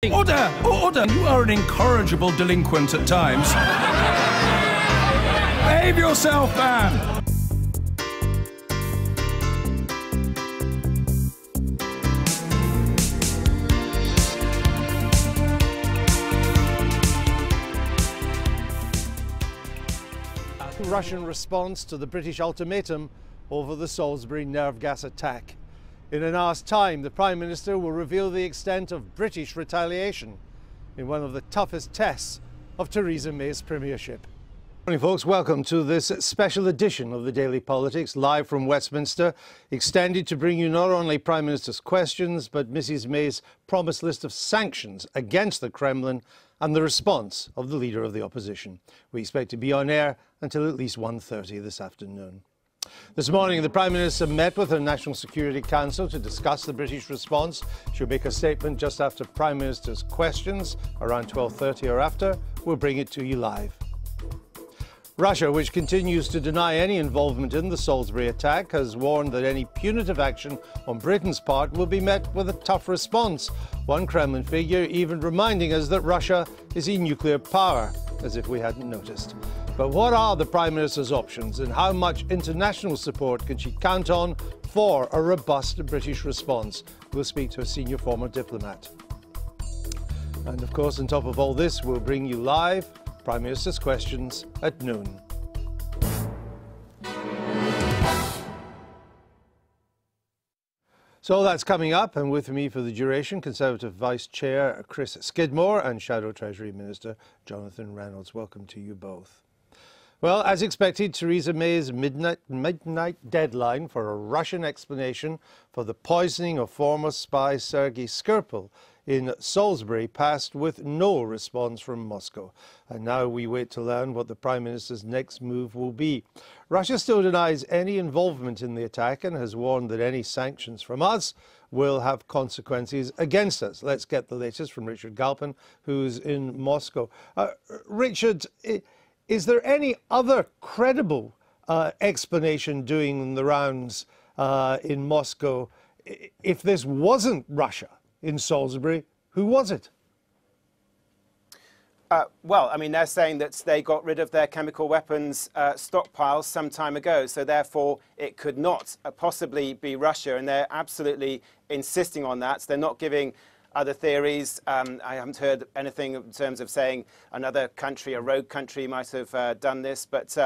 Order! Order! You are an incorrigible delinquent at times. Behave yourself, man! Russian response to the British ultimatum over the Salisbury nerve gas attack. In an hour's time, the Prime Minister will reveal the extent of British retaliation in one of the toughest tests of Theresa May's premiership. Good morning, folks. Welcome to this special edition of the Daily Politics, live from Westminster, extended to bring you not only Prime Minister's questions, but Mrs May's promised list of sanctions against the Kremlin and the response of the Leader of the Opposition. We expect to be on air until at least 1:30 this afternoon. This morning, the Prime Minister met with her National Security Council to discuss the British response. She'll make a statement just after Prime Minister's questions, around 12:30 or after. We'll bring it to you live. Russia, which continues to deny any involvement in the Salisbury attack, has warned that any punitive action on Britain's part will be met with a tough response. One Kremlin figure even reminding us that Russia is a nuclear power, as if we hadn't noticed. But what are the Prime Minister's options, and how much international support can she count on for a robust British response? We'll speak to a senior former diplomat. And of course, on top of all this, we'll bring you live Prime Minister's questions at noon. So that's coming up, and with me for the duration, Conservative Vice Chair Chris Skidmore and Shadow Treasury Minister Jonathan Reynolds. Welcome to you both. Well, as expected, Theresa May's midnight deadline for a Russian explanation for the poisoning of former spy Sergei Skripal in Salisbury passed with no response from Moscow. And now we wait to learn what the Prime Minister's next move will be. Russia still denies any involvement in the attack and has warned that any sanctions from us will have consequences against us. Let's get the latest from Richard Galpin, who's in Moscow. Richard, is there any other credible explanation doing the rounds in Moscow? If this wasn't Russia in Salisbury, who was it? Well, I mean, they're saying that they got rid of their chemical weapons stockpiles some time ago, so therefore it could not possibly be Russia, and they're absolutely insisting on that. So they're not giving other theories. I haven't heard anything in terms of saying another country, a rogue country, might have done this. But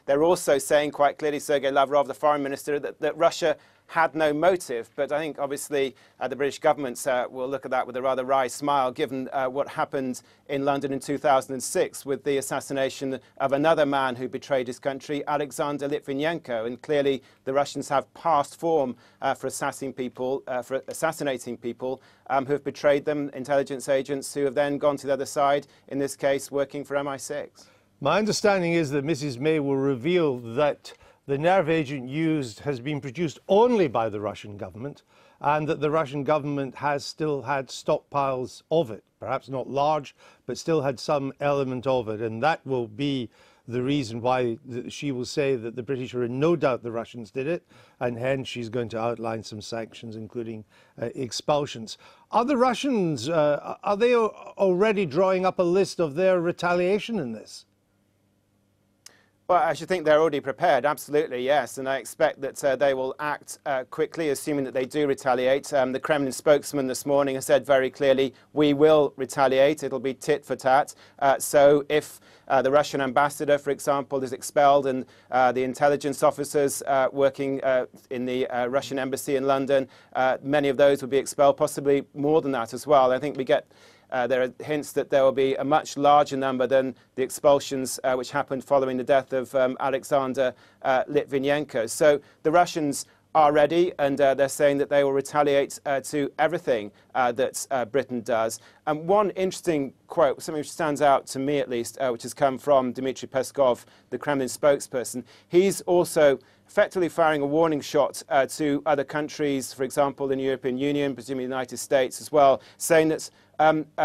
they're also saying quite clearly, Sergei Lavrov, the foreign minister, that Russia had no motive. But I think, obviously, the British government will look at that with a rather wry smile, given what happened in London in 2006 with the assassination of another man who betrayed his country, Alexander Litvinenko. And clearly, the Russians have past form for assassinating people who have betrayed them, intelligence agents who have then gone to the other side, in this case, working for MI6. My understanding is that Mrs May will reveal that the nerve agent used has been produced only by the Russian government, and that the Russian government has still had stockpiles of it, perhaps not large, but still had some element of it. And that will be the reason why she will say that the British are in no doubt the Russians did it, and hence she's going to outline some sanctions, including expulsions. Are the Russians, are they already drawing up a list of their retaliation in this? Well, I should think they're already prepared, absolutely, yes. And I expect that they will act quickly, assuming that they do retaliate. The Kremlin spokesman this morning has said very clearly, we will retaliate. It'll be tit for tat. So if the Russian ambassador, for example, is expelled and the intelligence officers working in the Russian embassy in London, many of those will be expelled, possibly more than that as well. I think we get there are hints that there will be a much larger number than the expulsions which happened following the death of Alexander Litvinenko. So the Russians are ready, and they're saying that they will retaliate to everything that Britain does. And one interesting quote, something which stands out to me at least, which has come from Dmitry Peskov, the Kremlin spokesperson. He's also effectively firing a warning shot to other countries, for example, in the European Union, presumably the United States as well, saying that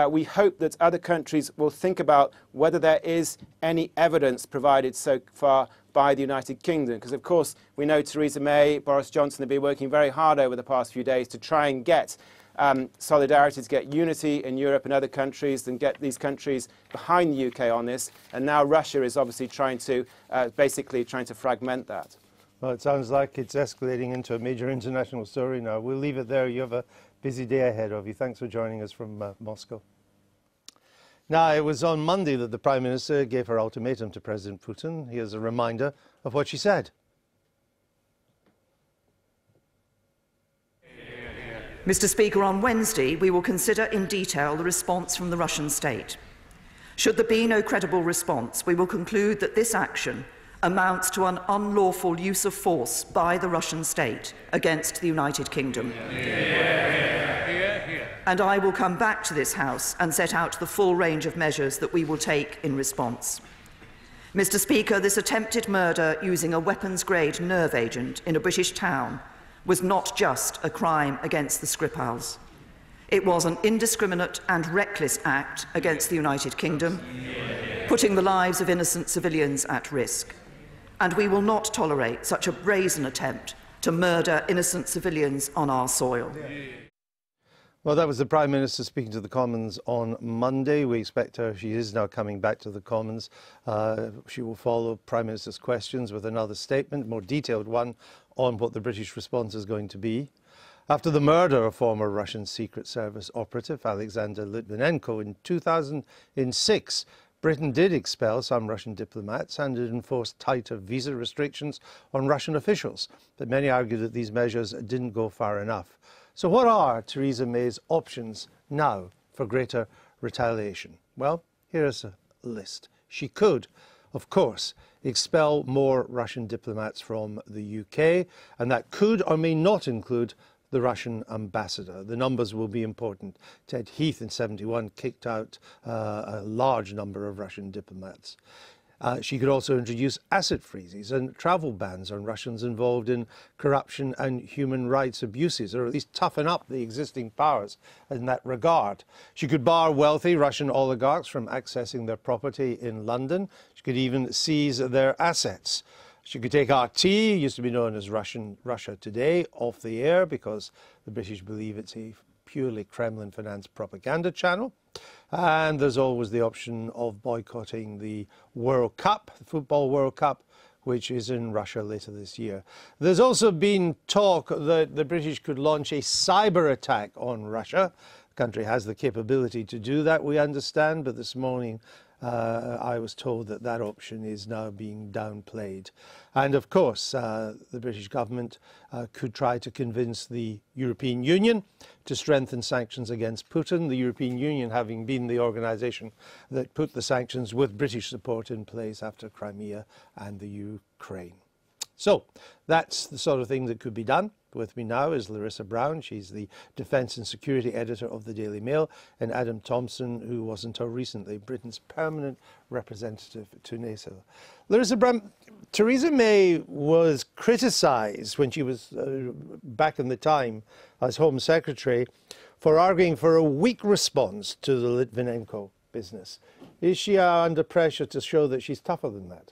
we hope that other countries will think about whether there is any evidence provided so far by the United Kingdom. Because, of course, we know Theresa May, Boris Johnson have been working very hard over the past few days to try and get solidarity, to get unity in Europe and other countries, and get these countries behind the UK on this. And now Russia is obviously trying to, basically trying to fragment that. Well, it sounds like it's escalating into a major international story now. We'll leave it there. You have a busy day ahead of you. Thanks for joining us from Moscow. Now, it was on Monday that the Prime Minister gave her ultimatum to President Putin. Here's a reminder of what she said. Mr. Speaker, on Wednesday, we will consider in detail the response from the Russian state. Should there be no credible response, we will conclude that this action amounts to an unlawful use of force by the Russian state against the United Kingdom. And I will come back to this House and set out the full range of measures that we will take in response. Mr. Speaker, this attempted murder using a weapons-grade nerve agent in a British town was not just a crime against the Skripals. It was an indiscriminate and reckless act against the United Kingdom, putting the lives of innocent civilians at risk. And we will not tolerate such a brazen attempt to murder innocent civilians on our soil. Well, that was the Prime Minister speaking to the Commons on Monday. We expect her, she is now coming back to the Commons. She will follow Prime Minister's questions with another statement, more detailed one, on what the British response is going to be. After the murder of former Russian Secret Service operative Alexander Litvinenko in 2006, Britain did expel some Russian diplomats and it enforced tighter visa restrictions on Russian officials. But many argue that these measures didn't go far enough. So what are Theresa May's options now for greater retaliation? Well, here's a list. She could, of course, expel more Russian diplomats from the UK, and that could or may not include the Russian ambassador. The numbers will be important. Ted Heath in '71 kicked out a large number of Russian diplomats. She could also introduce asset freezes and travel bans on Russians involved in corruption and human rights abuses, or at least toughen up the existing powers in that regard. She could bar wealthy Russian oligarchs from accessing their property in London. She could even seize their assets. She could take RT, used to be known as Russia Today, off the air because the British believe it's a purely Kremlin-financed propaganda channel. And there's always the option of boycotting the World Cup, the Football World Cup, which is in Russia later this year. There's also been talk that the British could launch a cyber attack on Russia. The country has the capability to do that, we understand, but this morning I was told that that option is now being downplayed. And of course, the British government could try to convince the European Union to strengthen sanctions against Putin, the European Union having been the organisation that put the sanctions with British support in place after Crimea and the Ukraine. So that's the sort of thing that could be done. With me now is Larissa Brown. She's the Defence and Security Editor of the Daily Mail, and Adam Thompson, who was until recently Britain's permanent representative to NATO. Larissa Brown, Theresa May was criticised when she was back in the time as Home Secretary for arguing for a weak response to the Litvinenko business. Is she under pressure to show that she's tougher than that?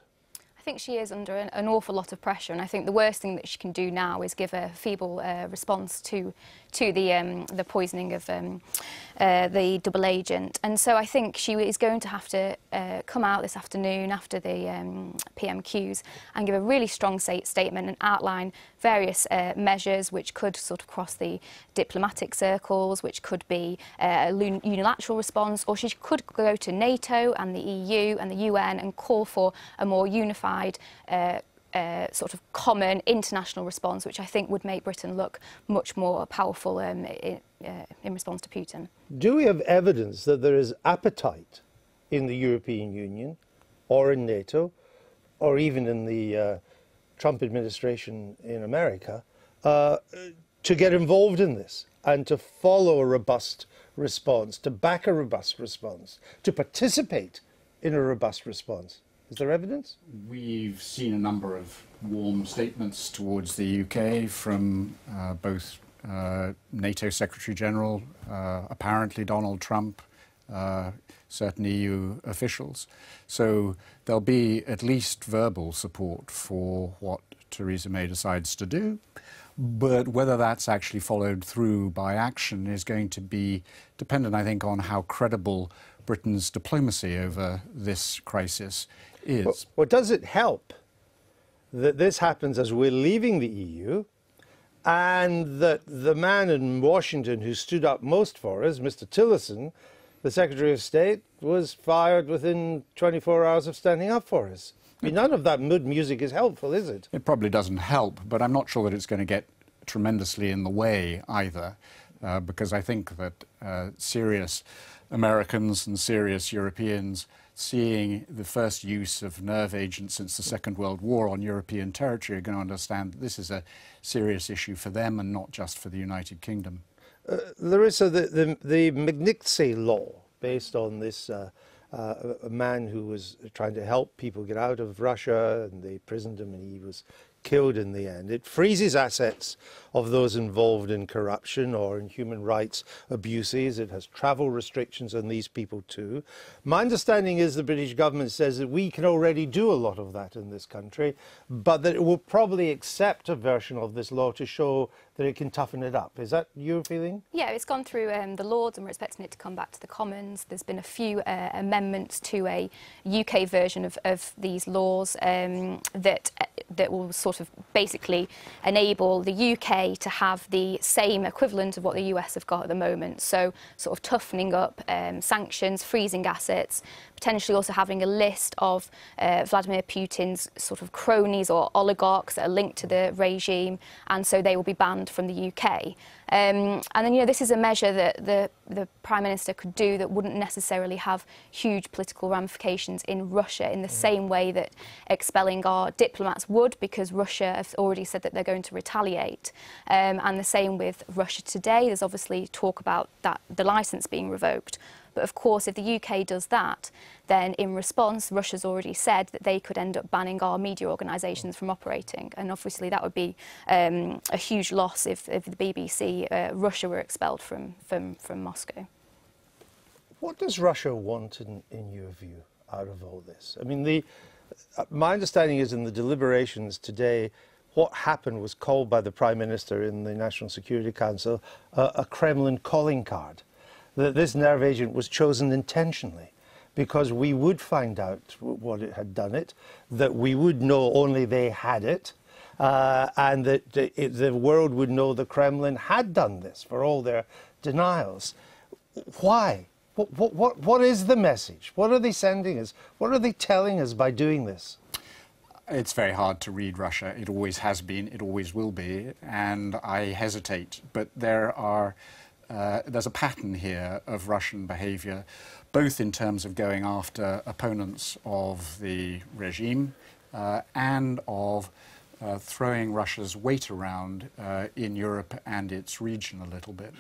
I think she is under an awful lot of pressure, and I think the worst thing that she can do now is give a feeble response to the poisoning of the double agent. And so I think she is going to have to come out this afternoon after the PMQs and give a really strong statement and outline various measures which could sort of cross the diplomatic circles, which could be a unilateral response, or she could go to NATO and the EU and the UN and call for a more unified sort of common international response, which I think would make Britain look much more powerful in response to Putin. Do we have evidence that there is appetite in the European Union or in NATO or even in the Trump administration in America to get involved in this and to follow a robust response, to back a robust response, to participate in a robust response? Is there evidence? We've seen a number of warm statements towards the UK from both NATO Secretary General, apparently Donald Trump, certain EU officials. So there'll be at least verbal support for what Theresa May decides to do. But whether that's actually followed through by action is going to be dependent, I think, on how credible Britain's diplomacy over this crisis is. Well, does it help that this happens as we're leaving the EU and that the man in Washington who stood up most for us, Mr. Tillerson, the Secretary of State, was fired within 24 hours of standing up for us? I mean, none of that mood music is helpful, is it? It probably doesn't help, but I'm not sure that it's going to get tremendously in the way either, because I think that serious Americans and serious Europeans seeing the first use of nerve agents since the Second World War on European territory are going to understand that this is a serious issue for them and not just for the United Kingdom. Larissa, the Magnitsky law, based on this a man who was trying to help people get out of Russia, and they imprisoned him and he was killed in the end. It freezes assets of those involved in corruption or in human rights abuses. It has travel restrictions on these people too. My understanding is the British government says that we can already do a lot of that in this country, but that it will probably accept a version of this law to show that it can toughen it up. Is that your feeling? Yeah, it's gone through the Lords and we're expecting it to come back to the Commons. There's been a few amendments to a UK version of these laws that will sort of basically enable the UK to have the same equivalent of what the US have got at the moment. So sort of toughening up sanctions, freezing assets, potentially also having a list of Vladimir Putin's sort of cronies or oligarchs that are linked to the regime, and so they will be banned from the UK. And then, you know, this is a measure that the Prime Minister could do that wouldn't necessarily have huge political ramifications in Russia in the same way that expelling our diplomats would, because Russia have already said that they're going to retaliate. And the same with Russia today. There's obviously talk about that the licence being revoked. But of course, if the UK does that, then in response, Russia's already said that they could end up banning our media organisations from operating. And obviously that would be a huge loss if the BBC, Russia were expelled from Moscow. What does Russia want, in your view, out of all this? I mean, my understanding is in the deliberations today, what happened was called by the Prime Minister in the National Security Council a Kremlin calling card. That this nerve agent was chosen intentionally because we would find out what it had done it, that we would know only they had it, and that the world would know the Kremlin had done this for all their denials. Why? What is the message? What are they sending us? What are they telling us by doing this? It's very hard to read Russia. It always has been, it always will be, and I hesitate. But there's a pattern here of Russian behaviour, both in terms of going after opponents of the regime and of throwing Russia's weight around in Europe and its region a little bit.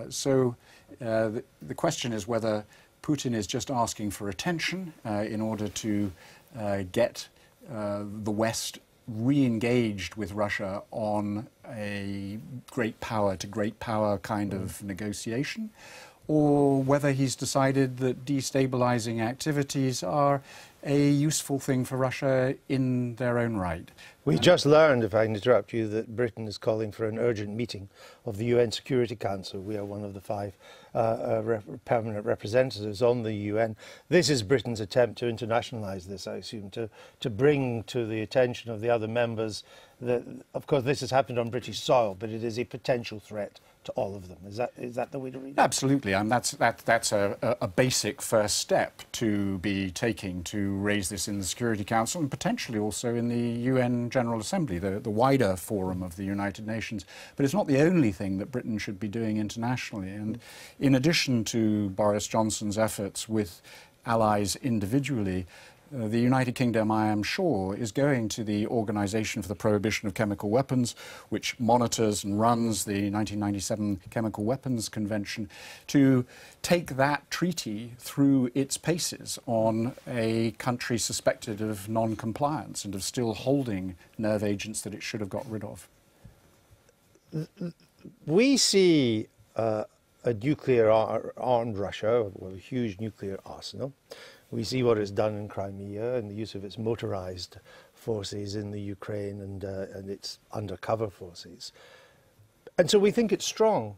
So the question is whether Putin is just asking for attention in order to get the West re-engaged with Russia on a great power to great power kind of negotiation, or whether he's decided that destabilizing activities are a useful thing for Russia in their own right. We just learned, if I can interrupt you, that Britain is calling for an urgent meeting of the UN Security Council. We are one of the 5 permanent representatives on the UN. This is Britain's attempt to internationalise this, I assume, to bring to the attention of the other members that, of course, this has happened on British soil, but it is a potential threat to all of them. Is that the way to read it? Absolutely, and that's a basic first step to be taking to raise this in the Security Council and potentially also in the UN General Assembly, the wider forum of the United Nations. But it's not the only thing that Britain should be doing internationally. And in addition to Boris Johnson's efforts with allies individually, the United Kingdom, I am sure, is going to the Organisation for the Prohibition of Chemical Weapons, which monitors and runs the 1997 Chemical Weapons Convention, to take that treaty through its paces on a country suspected of non-compliance and of still holding nerve agents that it should have got rid of. We see a nuclear-armed Russia, with a huge nuclear arsenal. We see what it's done in Crimea and the use of its motorized forces in the Ukraine and its undercover forces. And so we think it's strong.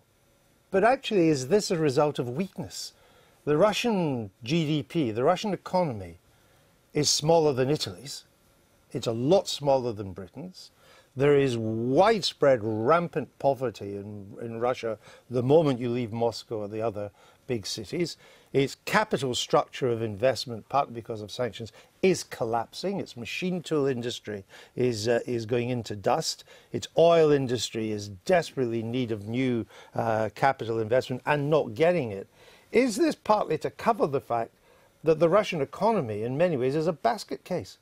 But actually, is this a result of weakness? The Russian GDP, the Russian economy, is smaller than Italy's. It's a lot smaller than Britain's. There is widespread, rampant poverty in Russia the moment you leave Moscow or the other big cities. Its capital structure of investment, partly because of sanctions, is collapsing. Its machine tool industry is going into dust. Its oil industry is desperately in need of new capital investment and not getting it. Is this partly to cover the fact that the Russian economy, in many ways, is a basket case?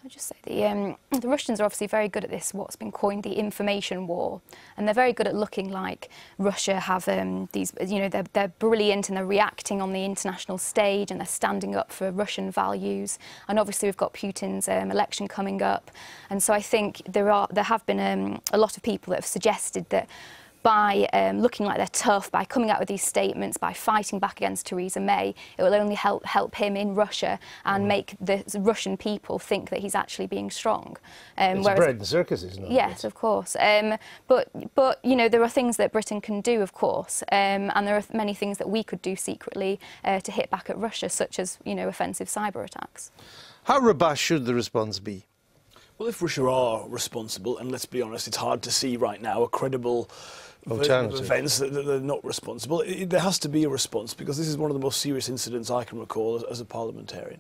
I'd just say the Russians are obviously very good at this, what's been coined the information war, and they're very good at looking like Russia have these, you know, they're brilliant and they're reacting on the international stage and they're standing up for Russian values. And obviously we've got Putin's election coming up, and so I think there have been a lot of people that have suggested that by looking like they're tough, by coming out with these statements, by fighting back against Theresa May, it will only help him in Russia and make the Russian people think that he's actually being strong. It's bread and circuses, isn't it? Yes, of course. But you know, there are things that Britain can do, of course, and there are many things that we could do secretly to hit back at Russia, such as, you know, offensive cyber attacks. How robust should the response be? Well, if Russia are responsible, and let's be honest, it's hard to see right now a credible alternative events that they're not responsible. There has to be a response, because this is one of the most serious incidents I can recall as a parliamentarian.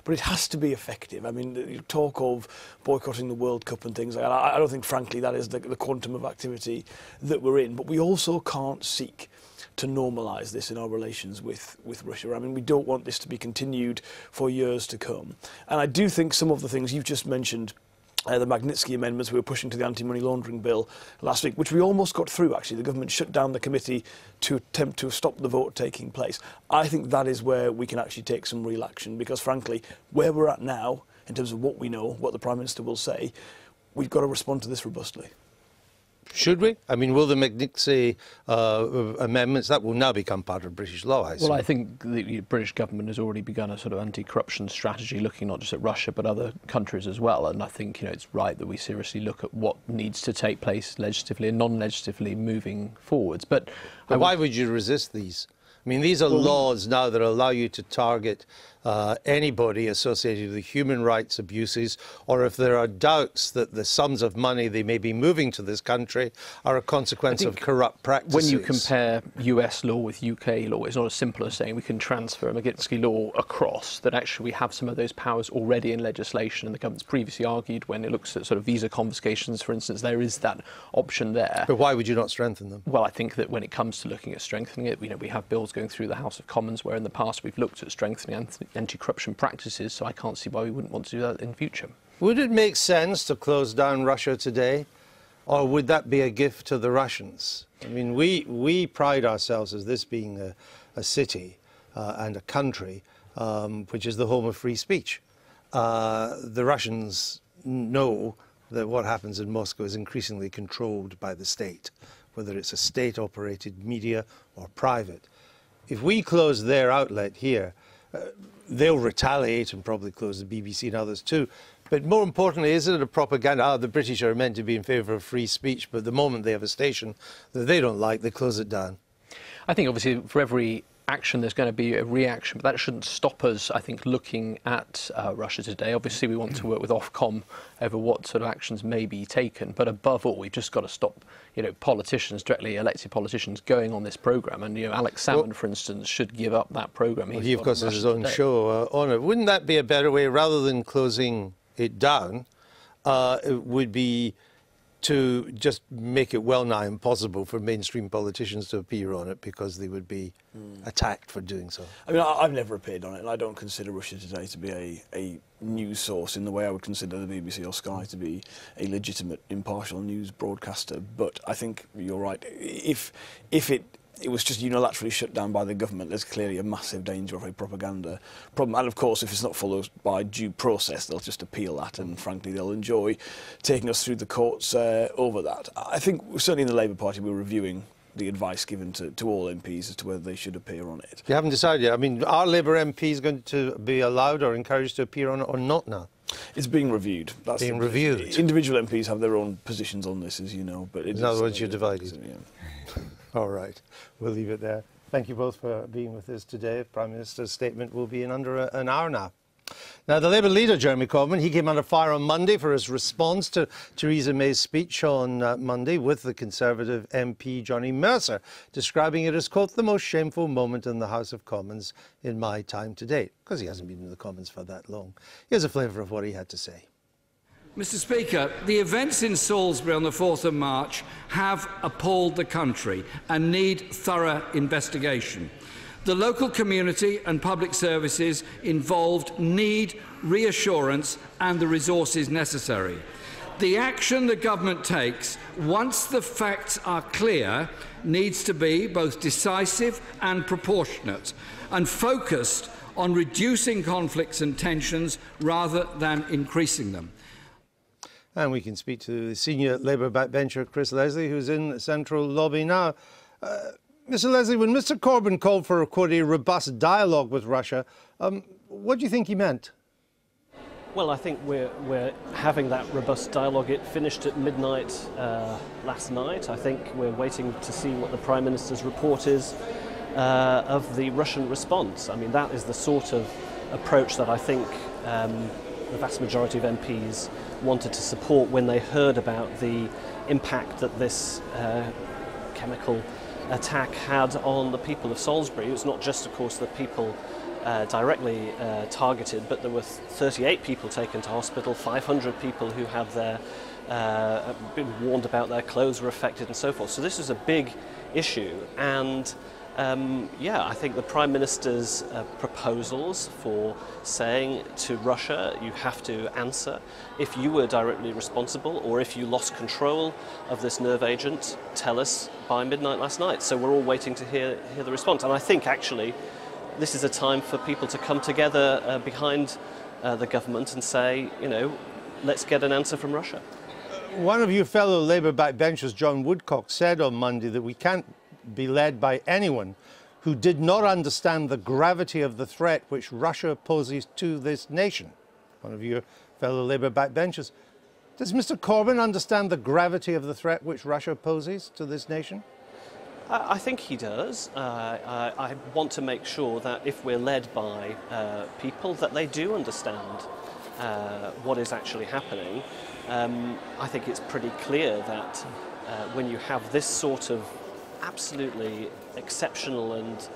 But it has to be effective. I mean, you talk of boycotting the World Cup and things like that. I don't think, frankly, that is the quantum of activity that we're in. But we also can't seek to normalise this in our relations with Russia. I mean, we don't want this to be continued for years to come. And I do think some of the things you've just mentioned, the Magnitsky amendments we were pushing to the anti-money laundering bill last week, which we almost got through, actually. The government shut down the committee to attempt to stop the vote taking place. I think that is where we can actually take some real action, because, frankly, where we're at now, in terms of what we know, what the Prime Minister will say, we've got to respond to this robustly. Should we? I mean, will the Magnitsky amendments, that will now become part of British law, I assume? Well, I think the British government has already begun a sort of anti-corruption strategy, looking not just at Russia but other countries as well. And I think, you know, it's right that we seriously look at what needs to take place legislatively and non-legislatively moving forwards. But why would you resist these? I mean, these are laws now that allow you to target anybody associated with human rights abuses, or if there are doubts that the sums of money they may be moving to this country are a consequence of corrupt practices. When you compare US law with UK law, it's not as simple as saying we can transfer Magnitsky law across, that actually we have some of those powers already in legislation, and the government's previously argued when it looks at sort of visa confiscations, for instance, there is that option there. But why would you not strengthen them? Well, I think that when it comes to looking at strengthening it, you know, we have bills going through the House of Commons where in the past we've looked at strengthening anti-corruption practices, so I can't see why we wouldn't want to do that in future. Would it make sense to close down Russia today, or would that be a gift to the Russians? I mean, we pride ourselves as this being a city and a country which is the home of free speech. The Russians know that what happens in Moscow is increasingly controlled by the state, whether it's a state-operated media or private. If we close their outlet here, they'll retaliate and probably close the BBC and others too. But more importantly, is it a propaganda? The British are meant to be in favour of free speech, but the moment they have a station that they don't like, they close it down. I think obviously for every action there's going to be a reaction, but that shouldn't stop us, I think, looking at Russia today. Obviously we want to work with Ofcom over what sort of actions may be taken, but above all we've just got to stop, you know, politicians, directly elected politicians, going on this programme. And, you know, Alex Salmond, for instance, should give up that programme. Well, he of course has his own show on it. Wouldn't that be a better way, rather than closing it down, it would be to just make it well-nigh impossible for mainstream politicians to appear on it, because they would be attacked for doing so? I mean, I've never appeared on it, and I don't consider Russia Today to be a news source in the way I would consider the BBC or Sky to be a legitimate, impartial news broadcaster. But I think you're right. If it was just unilaterally shut down by the government, there's clearly a massive danger of a propaganda problem. And of course, if it's not followed by due process, they'll just appeal that, and frankly, they'll enjoy taking us through the courts over that. I think certainly in the Labour Party, we're reviewing the advice given to all MPs as to whether they should appear on it. You haven't decided yet. I mean, are Labour MPs going to be allowed or encouraged to appear on it or not now? It's being reviewed. That's being reviewed. Individual MPs have their own positions on this, as you know. But in other words, you're divided. Yeah. All right. We'll leave it there. Thank you both for being with us today. Prime Minister's statement will be in under an hour now. Now, the Labour leader, Jeremy Corbyn, he came under fire on Monday for his response to Theresa May's speech on Monday with the Conservative MP Johnny Mercer, describing it as, quote, the most shameful moment in the House of Commons in my time to date, because he hasn't been in the Commons for that long. Here's a flavour of what he had to say. Mr. Speaker, the events in Salisbury on the 4th of March have appalled the country and need thorough investigation. The local community and public services involved need reassurance and the resources necessary. The action the government takes, once the facts are clear, needs to be both decisive and proportionate and focused on reducing conflicts and tensions rather than increasing them. And we can speak to the senior Labour backbencher, Chris Leslie, who's in the Central Lobby now. Mr. Leslie, when Mr. Corbyn called for a robust dialogue with Russia, what do you think he meant? Well, I think we're having that robust dialogue. It finished at midnight last night. I think we're waiting to see what the Prime Minister's report is of the Russian response. I mean, that is the sort of approach that I think the vast majority of MPs wanted to support when they heard about the impact that this chemical attack had on the people of Salisbury. It was not just, of course, the people directly targeted, but there were 38 people taken to hospital, 500 people who had their been warned about their clothes were affected and so forth. So this was a big issue, and yeah, I think the Prime Minister's proposals for saying to Russia, you have to answer if you were directly responsible, or if you lost control of this nerve agent, tell us by midnight last night. So we're all waiting to hear the response. And I think actually this is a time for people to come together behind the government and say, you know, let's get an answer from Russia. One of your fellow Labour backbenchers, John Woodcock, said on Monday that we can't be led by anyone who did not understand the gravity of the threat which Russia poses to this nation. One of your fellow Labour backbenchers. Does Mr. Corbyn understand the gravity of the threat which Russia poses to this nation? I think he does. I want to make sure that if we're led by people, that they do understand what is actually happening. I think it's pretty clear that when you have this sort of absolutely exceptional and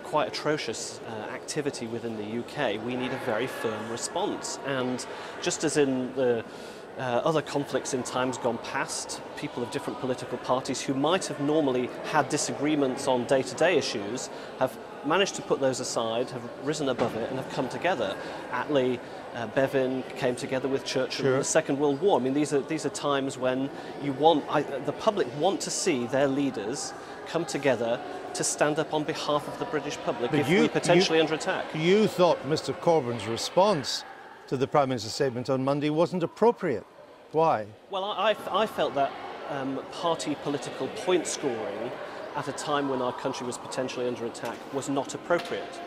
quite atrocious activity within the UK, we need a very firm response. And just as in the other conflicts in times gone past, people of different political parties who might have normally had disagreements on day-to-day issues have managed to put those aside, have risen above it and have come together. Attlee, Bevin came together with Churchill in the Second World War. I mean, these are times when you want, the public want to see their leaders come together to stand up on behalf of the British public if we're potentially under attack. You thought Mr. Corbyn's response to the Prime Minister's statement on Monday wasn't appropriate. Why? Well, I felt that party political point scoring at a time when our country was potentially under attack was not appropriate.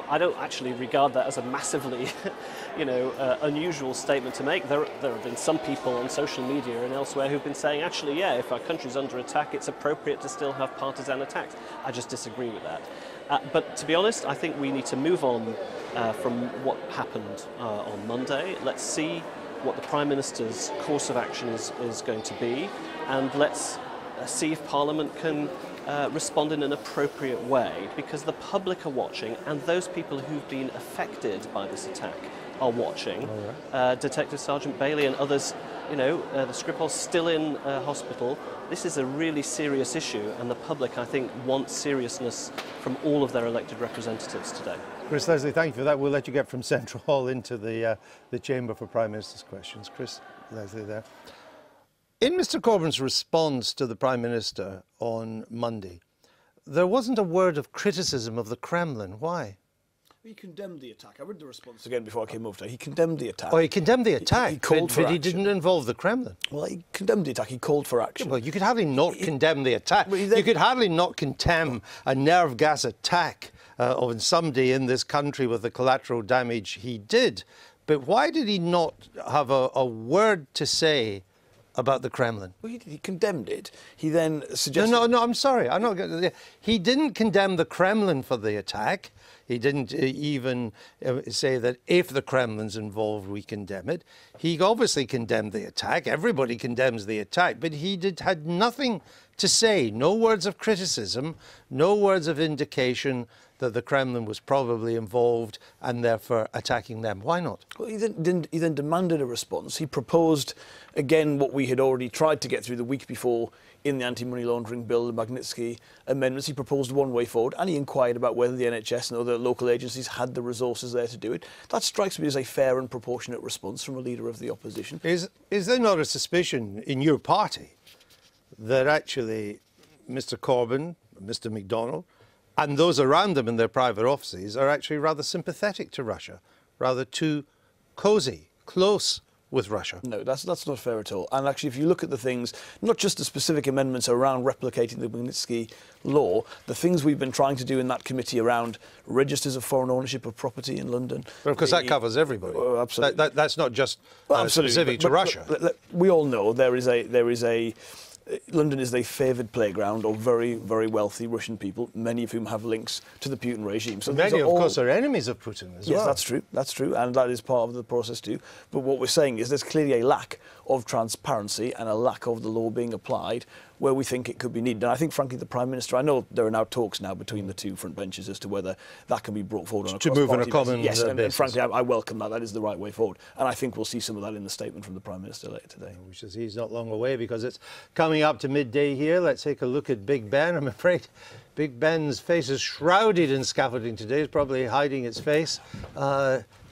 I don't actually regard that as a massively, unusual statement to make. There have been some people on social media and elsewhere who've been saying, actually, yeah, if our country's under attack, it's appropriate to still have partisan attacks. I just disagree with that. But to be honest, I think we need to move on from what happened on Monday. Let's see what the Prime Minister's course of action is going to be, and let's see if Parliament can respond in an appropriate way, because the public are watching and those people who've been affected by this attack are watching. Detective Sergeant Bailey and others, the Skripal's still in hospital. This is a really serious issue, and the public, I think, wants seriousness from all of their elected representatives today. Chris Leslie, thank you for that. We'll let you get from Central Hall into the chamber for Prime Minister's questions. Chris Leslie there. In Mr. Corbyn's response to the Prime Minister on Monday, there wasn't a word of criticism of the Kremlin. Why? He condemned the attack. I read the response again before I came over today. He condemned the attack. Oh, he condemned the attack, he called for but he action. didn't involve the Kremlin. Well, he condemned the attack. He called for action. Yeah, well, you could hardly not condemn the attack. You could hardly not condemn a nerve gas attack on somebody in this country with the collateral damage he did. but why did he not have a word to say about the Kremlin? Well, he condemned it. He then suggested... No, I'm sorry. I'm not. He didn't condemn the Kremlin for the attack. He didn't even say that if the Kremlin's involved, we condemn it. He obviously condemned the attack. Everybody condemns the attack, but he had nothing to say. No words of criticism, no words of indication that the Kremlin was probably involved and therefore attacking them. Why not? Well, he then demanded a response. He proposed, again, what we had already tried to get through the week before in the anti-money laundering bill, the Magnitsky amendments. He proposed one way forward, and he inquired about whether the NHS and other local agencies had the resources there to do it. That strikes me as a fair and proportionate response from a leader of the opposition. Is there not a suspicion in your party that actually Mr. Corbyn, Mr. MacDonald, and those around them in their private offices are actually rather sympathetic to Russia, rather too cosy, close with Russia? No, that's not fair at all. And actually, if you look at the things, not just the specific amendments around replicating the Magnitsky law, the things we've been trying to do in that committee around registers of foreign ownership of property in London. But of course, that covers everybody. Oh, absolutely. That's not just specific to Russia. We all know there is a London is a favoured playground of very, very wealthy Russian people, many of whom have links to the Putin regime. So many, of course, are enemies of Putin as well. Yes, that's true, and that is part of the process too. But what we're saying is there's clearly a lack of transparency and a lack of the law being applied where we think it could be needed. And I think, frankly, the Prime Minister, I know there are now talks now between the two front benches as to whether that can be brought forward on a to move on a common basis. Yes, and basis. frankly, I welcome that. That is the right way forward. And I think we'll see some of that in the statement from the Prime Minister later today. Which is he's not long away because it's coming up to midday here. Let's take a look at Big Ben. I'm afraid Big Ben's face is shrouded in scaffolding today. It's probably hiding its face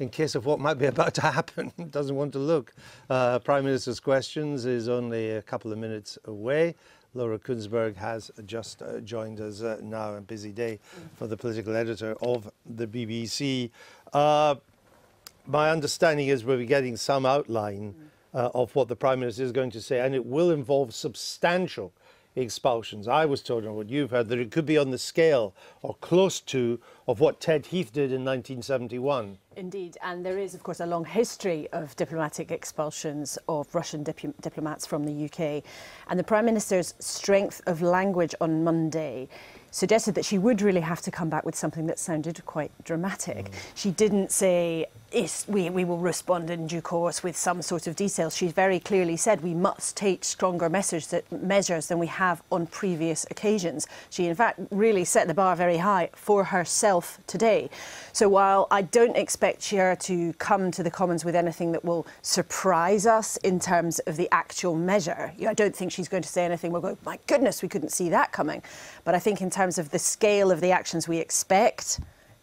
in case of what might be about to happen. Doesn't want to look. Prime Minister's Questions is only a couple of minutes away. Laura Kunsberg has just joined us now. A busy day for the political editor of the BBC. My understanding is we'll be getting some outline of what the Prime Minister is going to say, and it will involve substantial expulsions. I was told, and what you've heard, that it could be on the scale or close to of what Ted Heath did in 1971. Indeed, and there is, of course, a long history of diplomatic expulsions of Russian diplomats from the UK. And the Prime Minister's strength of language on Monday suggested that she would really have to come back with something that sounded quite dramatic. She didn't say, yes, we will respond in due course with some sort of details. She very clearly said we must take stronger measures than we have on previous occasions. She, in fact, really set the bar very high for herself today. So while I don't expect her to come to the Commons with anything that will surprise us in terms of the actual measure, I don't think she's going to say anything we'll go, my goodness, we couldn't see that coming. But I think in terms of the scale of the actions we expect,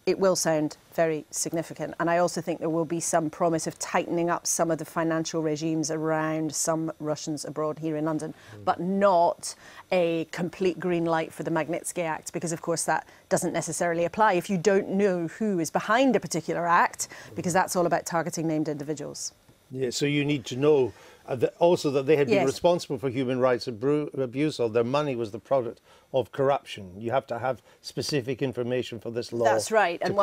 it will sound very significant. And I also think there will be some promise of tightening up some of the financial regimes around some Russians abroad here in London, but not a complete green light for the Magnitsky Act, because, of course, that doesn't necessarily apply if you don't know who is behind a particular act, because that's all about targeting named individuals. Yeah, so you need to know also that they had been responsible for human rights abuse, or their money was the product of corruption. You have to have specific information for this law. That's right. And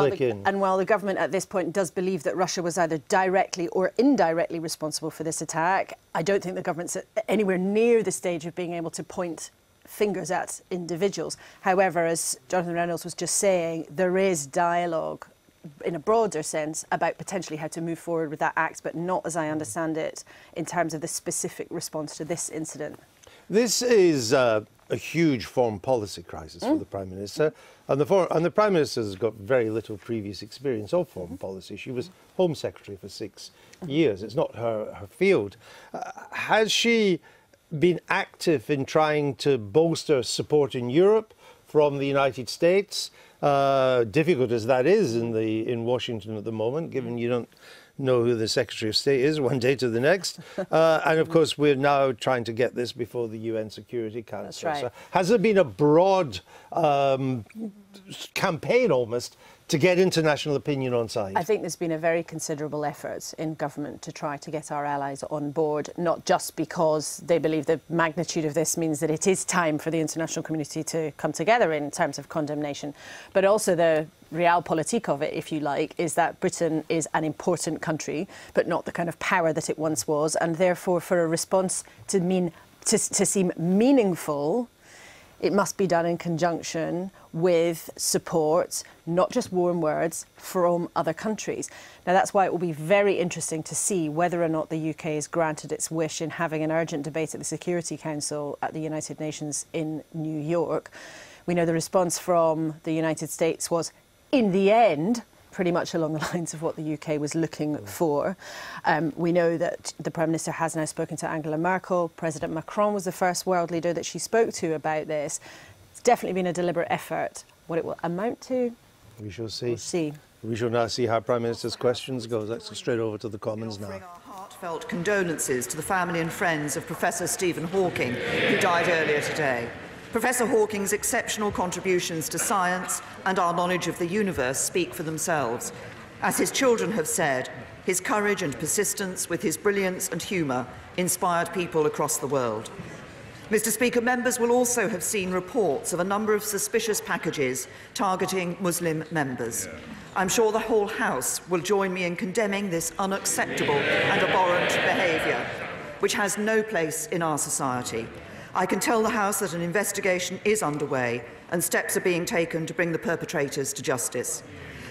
while the government at this point does believe that Russia was either directly or indirectly responsible for this attack, I don't think the government's anywhere near the stage of being able to point fingers at individuals. However, as Jonathan Reynolds was just saying, there is dialogue in a broader sense about potentially how to move forward with that act, but not, as I understand it, in terms of the specific response to this incident. This is a huge foreign policy crisis for the Prime Minister, and the Prime Minister has got very little previous experience of foreign policy. She was Home Secretary for 6 years. It's not her field. Has she been active in trying to bolster support in Europe from the United States? Difficult as that is in Washington at the moment, given you don't know who the Secretary of State is one day to the next. And of course, we're now trying to get this before the UN Security Council. That's right. So has there been a broad campaign almost to get international opinion on side? I think there's been a very considerable effort in government to try to get our allies on board, not just because they believe the magnitude of this means that it is time for the international community to come together in terms of condemnation, but also the realpolitik of it, if you like, is that Britain is an important country, but not the kind of power that it once was, and therefore for a response to seem meaningful, it must be done in conjunction with support, not just warm words, from other countries. Now, that's why it will be very interesting to see whether or not the UK is granted its wish in having an urgent debate at the Security Council at the United Nations in New York. We know the response from the United States was, in the end, pretty much along the lines of what the UK was looking for. We know that the Prime Minister has now spoken to Angela Merkel. President Macron was the first world leader that she spoke to about this. It's definitely been a deliberate effort. What it will amount to, we shall see. We'll see. We shall now see how Prime Minister's questions go. Let's go straight over to the Commons now. Our heartfelt condolences to the family and friends of Professor Stephen Hawking, who died earlier today. Professor Hawking's exceptional contributions to science and our knowledge of the universe speak for themselves. As his children have said, his courage and persistence with his brilliance and humour inspired people across the world. Mr. Speaker, members will also have seen reports of a number of suspicious packages targeting Muslim members. I'm sure the whole House will join me in condemning this unacceptable and abhorrent behaviour, which has no place in our society. I can tell the House that an investigation is underway and steps are being taken to bring the perpetrators to justice.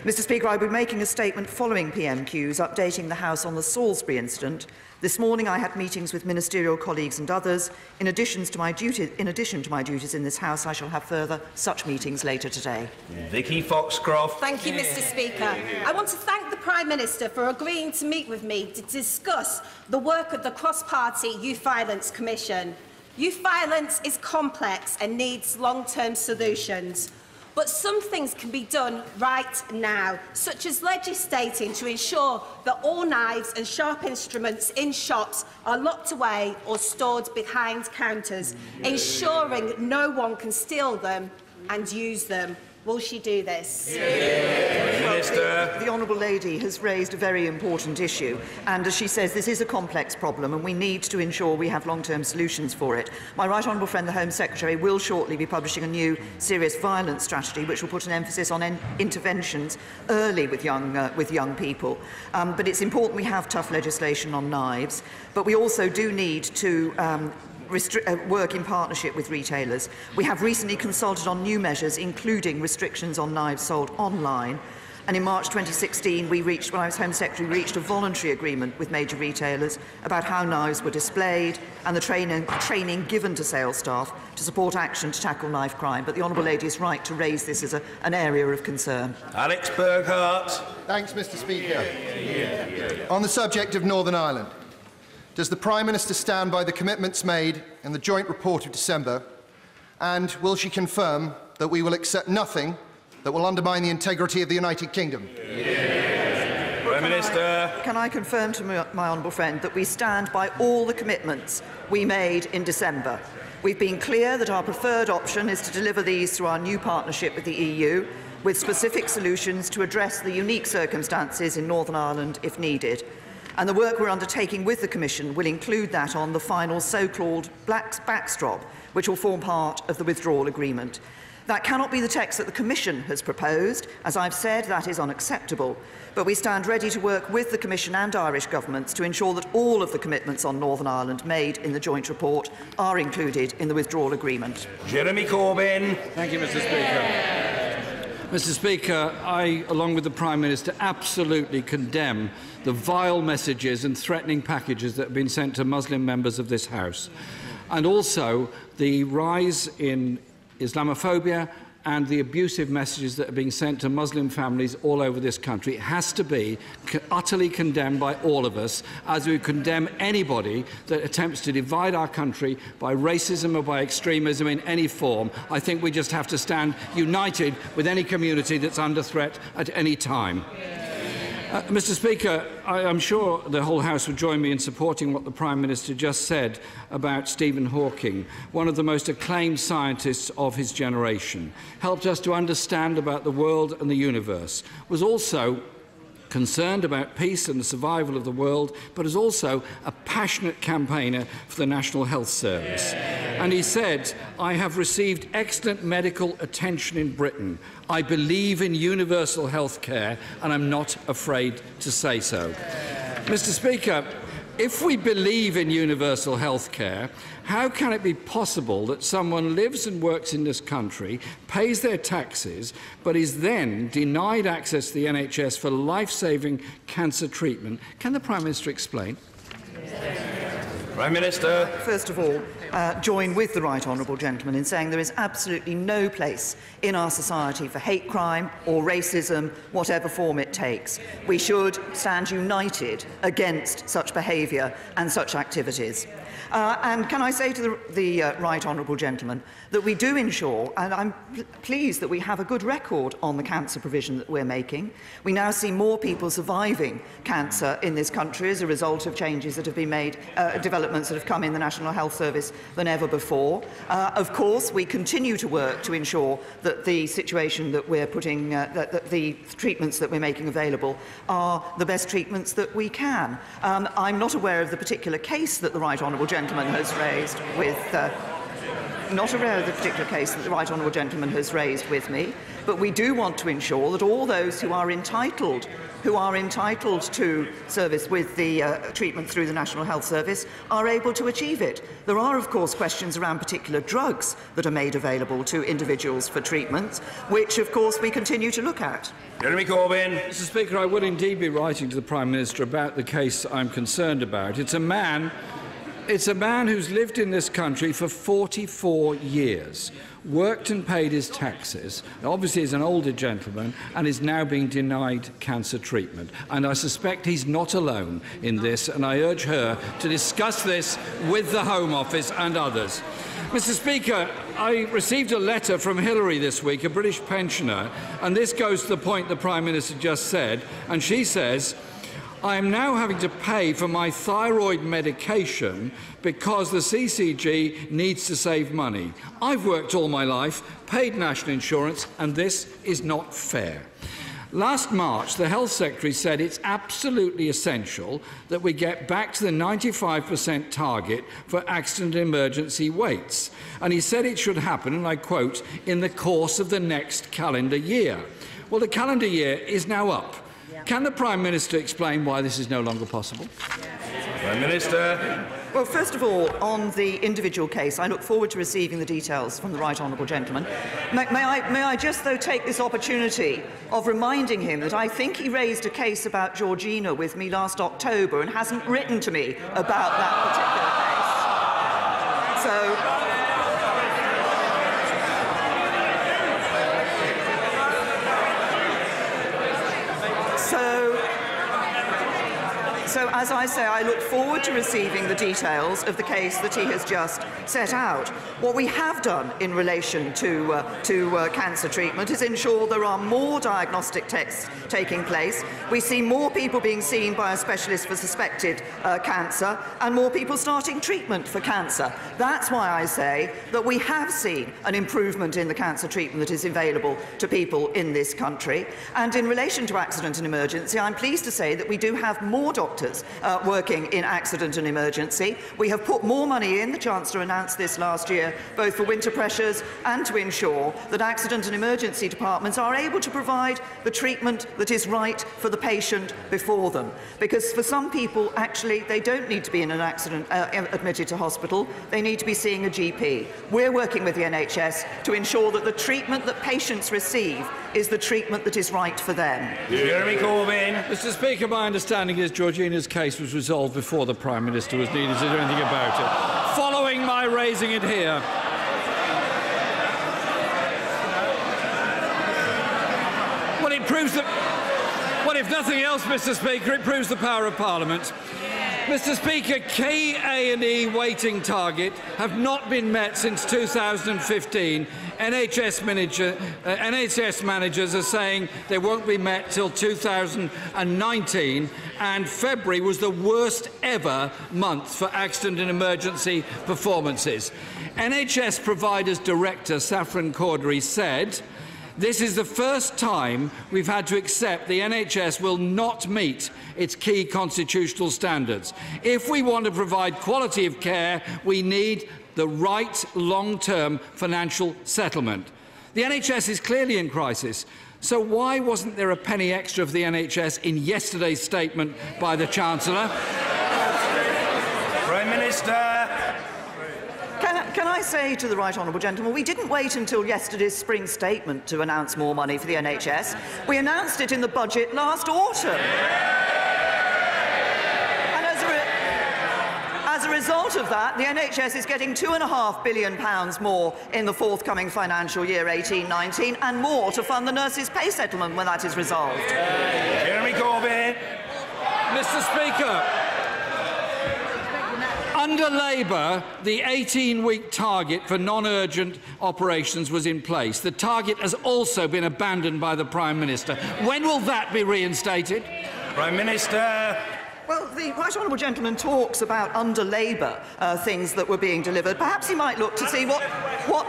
Mr. Speaker, I will be making a statement following PMQs updating the House on the Salisbury incident. This morning I had meetings with ministerial colleagues and others. In addition to my duties in this House, I shall have further such meetings later today. Vicky Foxcroft. Thank you, Mr. Speaker. I want to thank the Prime Minister for agreeing to meet with me to discuss the work of the Cross-Party Youth Violence Commission. Youth violence is complex and needs long-term solutions. But some things can be done right now, such as legislating to ensure that all knives and sharp instruments in shops are locked away or stored behind counters, ensuring no one can steal them and use them. Will she do this? Well, the Honourable Lady has raised a very important issue, and as she says, this is a complex problem and we need to ensure we have long-term solutions for it. My right honourable friend, the Home Secretary, will shortly be publishing a new serious violence strategy which will put an emphasis on interventions early with young people. But it's important we have tough legislation on knives, but we also do need to work in partnership with retailers. We have recently consulted on new measures, including restrictions on knives sold online. And in March 2016, when I was Home Secretary, we reached a voluntary agreement with major retailers about how knives were displayed and the training given to sales staff to support action to tackle knife crime. But the Honourable Lady is right to raise this as an area of concern. Alex Burghardt. Thanks, Mr. Speaker. On the subject of Northern Ireland, does the Prime Minister stand by the commitments made in the joint report of December, and will she confirm that we will accept nothing that will undermine the integrity of the United Kingdom? Prime Minister. Can I confirm to my honourable friend that we stand by all the commitments we made in December? We've been clear that our preferred option is to deliver these through our new partnership with the EU, with specific solutions to address the unique circumstances in Northern Ireland if needed. And the work we're undertaking with the Commission will include that on the final so-called backstop, which will form part of the withdrawal agreement. That cannot be the text that the Commission has proposed. As I've said, that is unacceptable. But we stand ready to work with the Commission and Irish governments to ensure that all of the commitments on Northern Ireland made in the joint report are included in the withdrawal agreement. Jeremy Corbyn. Thank you, Mr. Speaker. Mr. Speaker, I, along with the Prime Minister, absolutely condemn the vile messages and threatening packages that have been sent to Muslim members of this House, and also the rise in Islamophobia and the abusive messages that are being sent to Muslim families all over this country. It has to be utterly condemned by all of us, as we condemn anybody that attempts to divide our country by racism or by extremism in any form. I think we just have to stand united with any community that's under threat at any time. Mr. Speaker, I'm sure the whole House would join me in supporting what the Prime Minister just said about Stephen Hawking, one of the most acclaimed scientists of his generation, helped us to understand about the world and the universe, was also concerned about peace and the survival of the world, but is also a passionate campaigner for the National Health Service. And he said, "I have received excellent medical attention in Britain. I believe in universal health care, and I'm not afraid to say so." Mr. Speaker, if we believe in universal health care, how can it be possible that someone lives and works in this country, pays their taxes, but is then denied access to the NHS for life-saving cancer treatment? Can the Prime Minister explain? Prime Minister. First of all, join with the right honourable gentleman in saying there is absolutely no place in our society for hate crime or racism, whatever form it takes. We should stand united against such behaviour and such activities. And can I say to the right honourable gentleman that we do ensure, and I'm pleased that we have a good record on the cancer provision that we're making. We now see more people surviving cancer in this country as a result of changes that have been made, developments that have come in the National Health Service than ever before. Of course, we continue to work to ensure that the situation that we're putting, that the treatments that we're making available are the best treatments that we can. I'm not aware of the particular case that the right honourable gentleman has raised with not aware of the particular case that the right honourable gentleman has raised with me, but we do want to ensure that all those who are entitled to service with the treatment through the National Health Service are able to achieve it. There are, of course, questions around particular drugs that are made available to individuals for treatment, which, of course, we continue to look at. Jeremy Corbyn. Mr. Speaker, I would indeed be writing to the Prime Minister about the case I'm concerned about. It's a man who's lived in this country for 44 years, worked and paid his taxes, obviously is an older gentleman, and is now being denied cancer treatment. And I suspect he's not alone in this, and I urge her to discuss this with the Home Office and others. Mr. Speaker, I received a letter from Hillary this week, a British pensioner, and this goes to the point the Prime Minister just said, and she says, "I am now having to pay for my thyroid medication because the CCG needs to save money. I've worked all my life, paid national insurance, and this is not fair." Last March, the Health Secretary said it's absolutely essential that we get back to the 95% target for accident and emergency weights. And he said it should happen, and I quote, "in the course of the next calendar year." Well, the calendar year is now up. Can the Prime Minister explain why this is no longer possible? Prime Minister. Well, first of all, on the individual case, I look forward to receiving the details from the right honourable gentleman. May I just, though, take this opportunity of reminding him that I think he raised a case about Georgina with me last October and hasn't written to me about that particular case. So, So, as I say, I look forward to receiving the details of the case that he has just set out. What we have done in relation to cancer treatment is ensure there are more diagnostic tests taking place. We see more people being seen by a specialist for suspected cancer and more people starting treatment for cancer. That's why I say that we have seen an improvement in the cancer treatment that is available to people in this country. And in relation to accident and emergency, I'm pleased to say that we do have more doctors working in accident and emergency. We have put more money in, the Chancellor announced this last year, both for winter pressures and to ensure that accident and emergency departments are able to provide the treatment that is right for the patient before them. Because for some people, actually, they don't need to be in an accident admitted to hospital, they need to be seeing a GP. We're working with the NHS to ensure that the treatment that patients receive is the treatment that is right for them. Jeremy Corbyn. Mr. Speaker, my understanding is Georgina's case was resolved before the Prime Minister was needed to do anything about it. Following my raising it here. Well, it proves Well, if nothing else, Mr. Speaker, it proves the power of Parliament. Mr. Speaker, key A&E waiting target have not been met since 2015. NHS managers are saying they won't be met till 2019, and February was the worst ever month for accident and emergency performances. NHS Providers Director Saffron Cordery said, "This is the first time we've had to accept the NHS will not meet its key constitutional standards. If we want to provide quality of care, we need the right long-term financial settlement." The NHS is clearly in crisis, so why wasn't there a penny extra for the NHS in yesterday's statement by the Chancellor? Prime Minister. Can I say to the right honourable gentleman, we didn't wait until yesterday's spring statement to announce more money for the NHS. We announced it in the budget last autumn. And as a result of that, the NHS is getting £2.5 billion more in the forthcoming financial year 18-19 and more to fund the nurses' pay settlement when that is resolved. Jeremy Corbyn. Mr. Speaker, under Labour, the 18-week target for non-urgent operations was in place. The target has also been abandoned by the Prime Minister. When will that be reinstated? Prime Minister. Well, the right honourable gentleman talks about under Labour things that were being delivered. Perhaps he might look to see what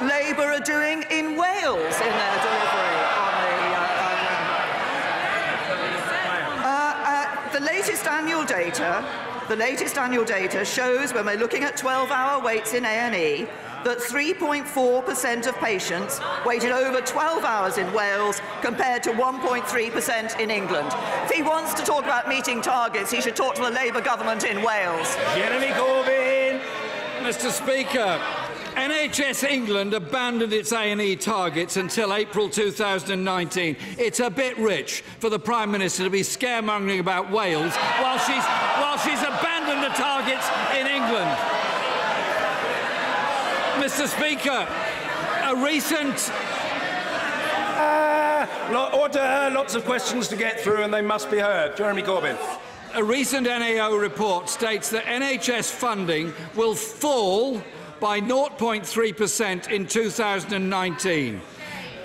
Labour are doing in Wales in their delivery on the latest annual data. The latest annual data shows, when we're looking at 12-hour waits in A&E, that 3.4% of patients waited over 12 hours in Wales compared to 1.3% in England. If he wants to talk about meeting targets, he should talk to the Labour government in Wales. Jeremy Corbyn. Mr. Speaker, NHS England abandoned its A&E targets until April 2019. It's a bit rich for the Prime Minister to be scaremongering about Wales while she's abandoned the targets in England. Mr. Speaker, a recent... Order, lots of questions to get through and they must be heard. Jeremy Corbyn. A recent NAO report states that NHS funding will fall by 0.3% in 2019.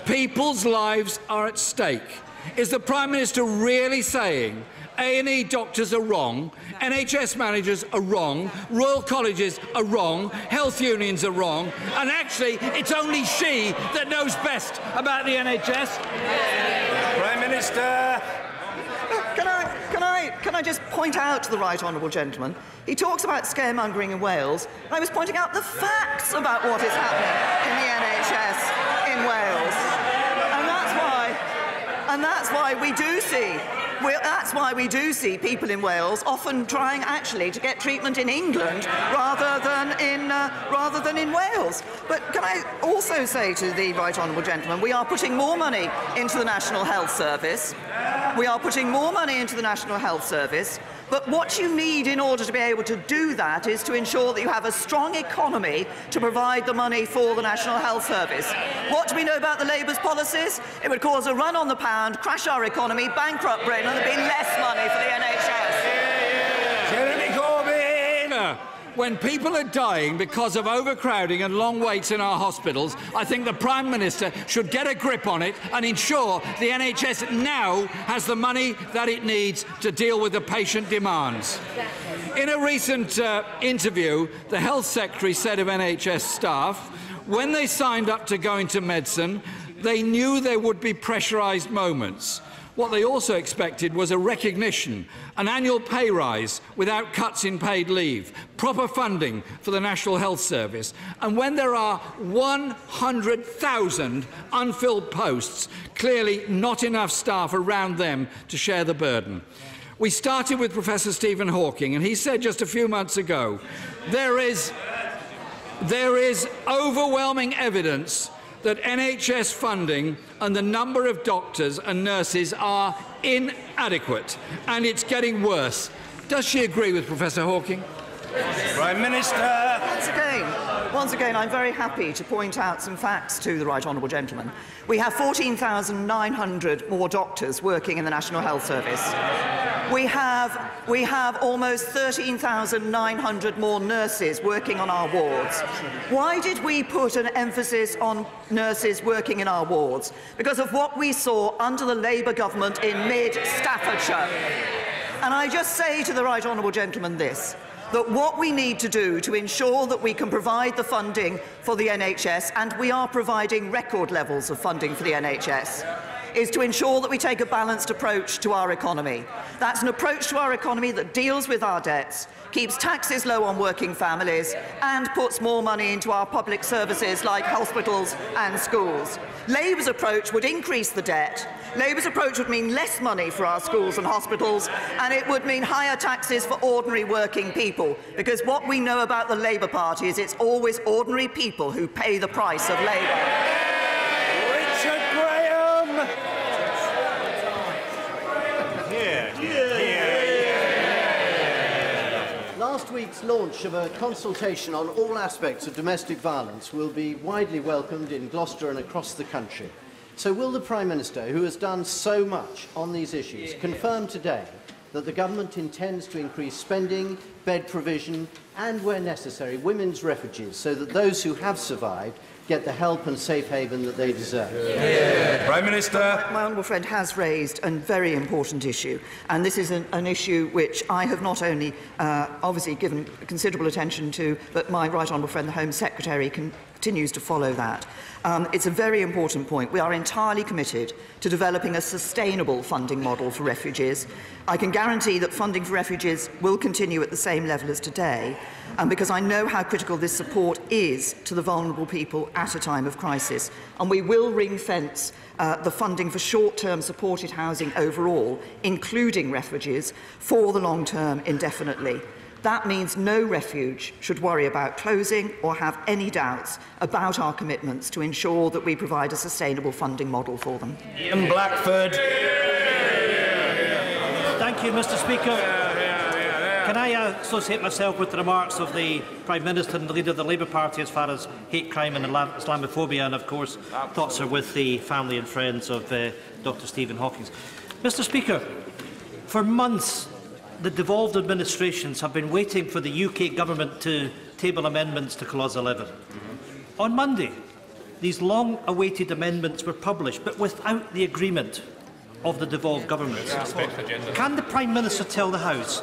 People's lives are at stake. Is the Prime Minister really saying A&E doctors are wrong, NHS managers are wrong, Royal Colleges are wrong, health unions are wrong, and actually it's only she that knows best about the NHS? Prime Minister. Can I just point out to the right honourable gentleman, he talks about scaremongering in Wales. I was pointing out the facts about what is happening in the NHS in Wales. And that's why we do see that's why we do see people in Wales often trying actually to get treatment in England rather than in Wales. But can I also say to the right honourable gentleman, we are putting more money into the National Health Service. We are putting more money into the National Health Service. But what you need in order to be able to do that is to ensure that you have a strong economy to provide the money for the National Health Service. What do we know about the Labour's policies? It would cause a run on the pound, crash our economy, bankrupt Britain, and there'd be less money for the NHS. Jeremy Corbyn. When people are dying because of overcrowding and long waits in our hospitals, I think the Prime Minister should get a grip on it and ensure the NHS now has the money that it needs to deal with the patient demands. In a recent interview, the Health Secretary said of NHS staff, when they signed up to go into medicine, they knew there would be pressurised moments. What they also expected was a recognition, an annual pay rise without cuts in paid leave, proper funding for the National Health Service. And when there are 100,000 unfilled posts, clearly not enough staff around them to share the burden. We started with Professor Stephen Hawking, and he said just a few months ago, there is overwhelming evidence that NHS funding and the number of doctors and nurses are inadequate, and it's getting worse. Does she agree with Professor Hawking? Prime Minister. Once again, I'm very happy to point out some facts to the Right Honourable Gentleman. We have 14,900 more doctors working in the National Health Service. We have almost 13,900 more nurses working on our wards. Why did we put an emphasis on nurses working in our wards? Because of what we saw under the Labour government in mid-Staffordshire. And I just say to the Right Honourable Gentleman this, that what we need to do to ensure that we can provide the funding for the NHS, and we are providing record levels of funding for the NHS, is to ensure that we take a balanced approach to our economy. That's an approach to our economy that deals with our debts, keeps taxes low on working families, and puts more money into our public services like hospitals and schools. Labour's approach would increase the debt. Labour's approach would mean less money for our schools and hospitals, and it would mean higher taxes for ordinary working people, because what we know about the Labour Party is it's always ordinary people who pay the price of Labour. Richard Graham! Last week's launch of a consultation on all aspects of domestic violence will be widely welcomed in Gloucester and across the country. So will the Prime Minister, who has done so much on these issues, confirm today that the government intends to increase spending, bed provision and, where necessary, women's refuges, so that those who have survived get the help and safe haven that they deserve? Prime Minister. My honourable friend has raised a very important issue, and this is an issue which I have not only obviously given considerable attention to, but my right honourable friend, the Home Secretary, continues to follow that. It's a very important point. We are entirely committed to developing a sustainable funding model for refugees. I can guarantee that funding for refugees will continue at the same level as today, because I know how critical this support is to the vulnerable people at a time of crisis. And we will ring-fence the funding for short-term supported housing overall, including refugees, for the long term indefinitely. That means no refuge should worry about closing or have any doubts about our commitments to ensure that we provide a sustainable funding model for them. Ian Blackford. Thank you, Mr. Speaker. Can I associate myself with the remarks of the Prime Minister and the leader of the Labour Party as far as hate crime and Islamophobia, and of course thoughts are with the family and friends of Dr. Stephen Hawking. Mr. Speaker, for months the devolved administrations have been waiting for the UK Government to table amendments to Clause 11. On Monday, these long-awaited amendments were published, but without the agreement of the devolved governments. Can the Prime Minister tell the House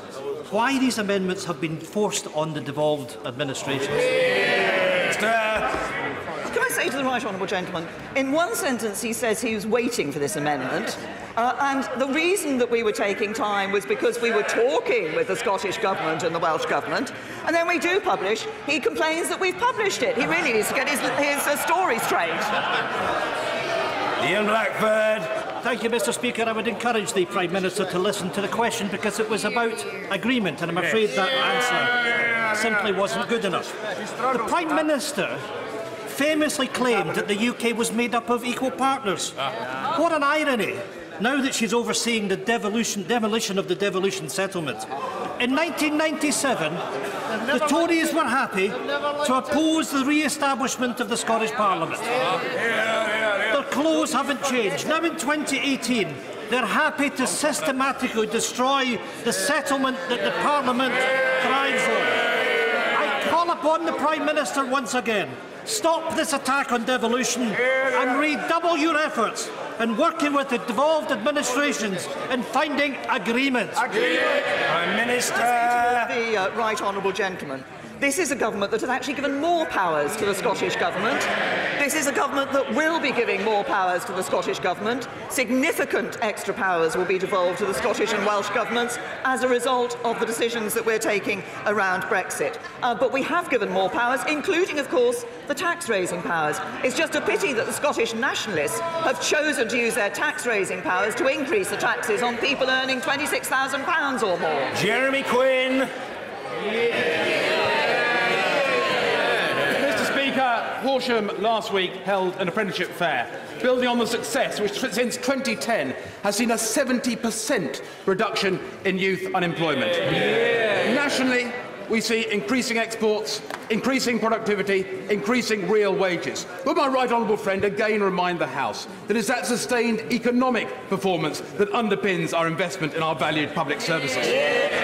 why these amendments have been forced on the devolved administrations? Can I say to the Right Honourable Gentleman, in one sentence he says he was waiting for this amendment, and the reason that we were taking time was because we were talking with the Scottish Government and the Welsh Government, and then we do publish, he complains that we've published it. He really needs to get his story straight. Ian Blackford. Thank you, Mr. Speaker. I would encourage the Prime Minister to listen to the question, because it was about agreement, and I'm afraid that answer simply wasn't good enough. The Prime Minister famously claimed that the UK was made up of equal partners. What an irony, now that she's overseeing the demolition of the devolution settlement. In 1997, the Tories were happy to oppose the re-establishment of the Scottish Parliament. Their clothes haven't changed. Now in 2018, they're happy to systematically destroy the settlement that the Parliament thrives on. I call upon the Prime Minister once again, stop this attack on devolution and redouble your efforts in working with the devolved administrations and finding agreement. Prime Minister. The Right Honourable Gentleman. This is a government that has actually given more powers to the Scottish Government. This is a government that will be giving more powers to the Scottish Government. Significant extra powers will be devolved to the Scottish and Welsh Governments as a result of the decisions that we're taking around Brexit. But we have given more powers, including, of course, the tax-raising powers. It's just a pity that the Scottish nationalists have chosen to use their tax-raising powers to increase the taxes on people earning £26,000 or more. Jeremy Quinn. Horsham last week held an apprenticeship fair, building on the success which since 2010 has seen a 70% reduction in youth unemployment. Nationally, we see increasing exports, increasing productivity, increasing real wages. Will my right honourable friend again remind the House that it's that sustained economic performance that underpins our investment in our valued public services?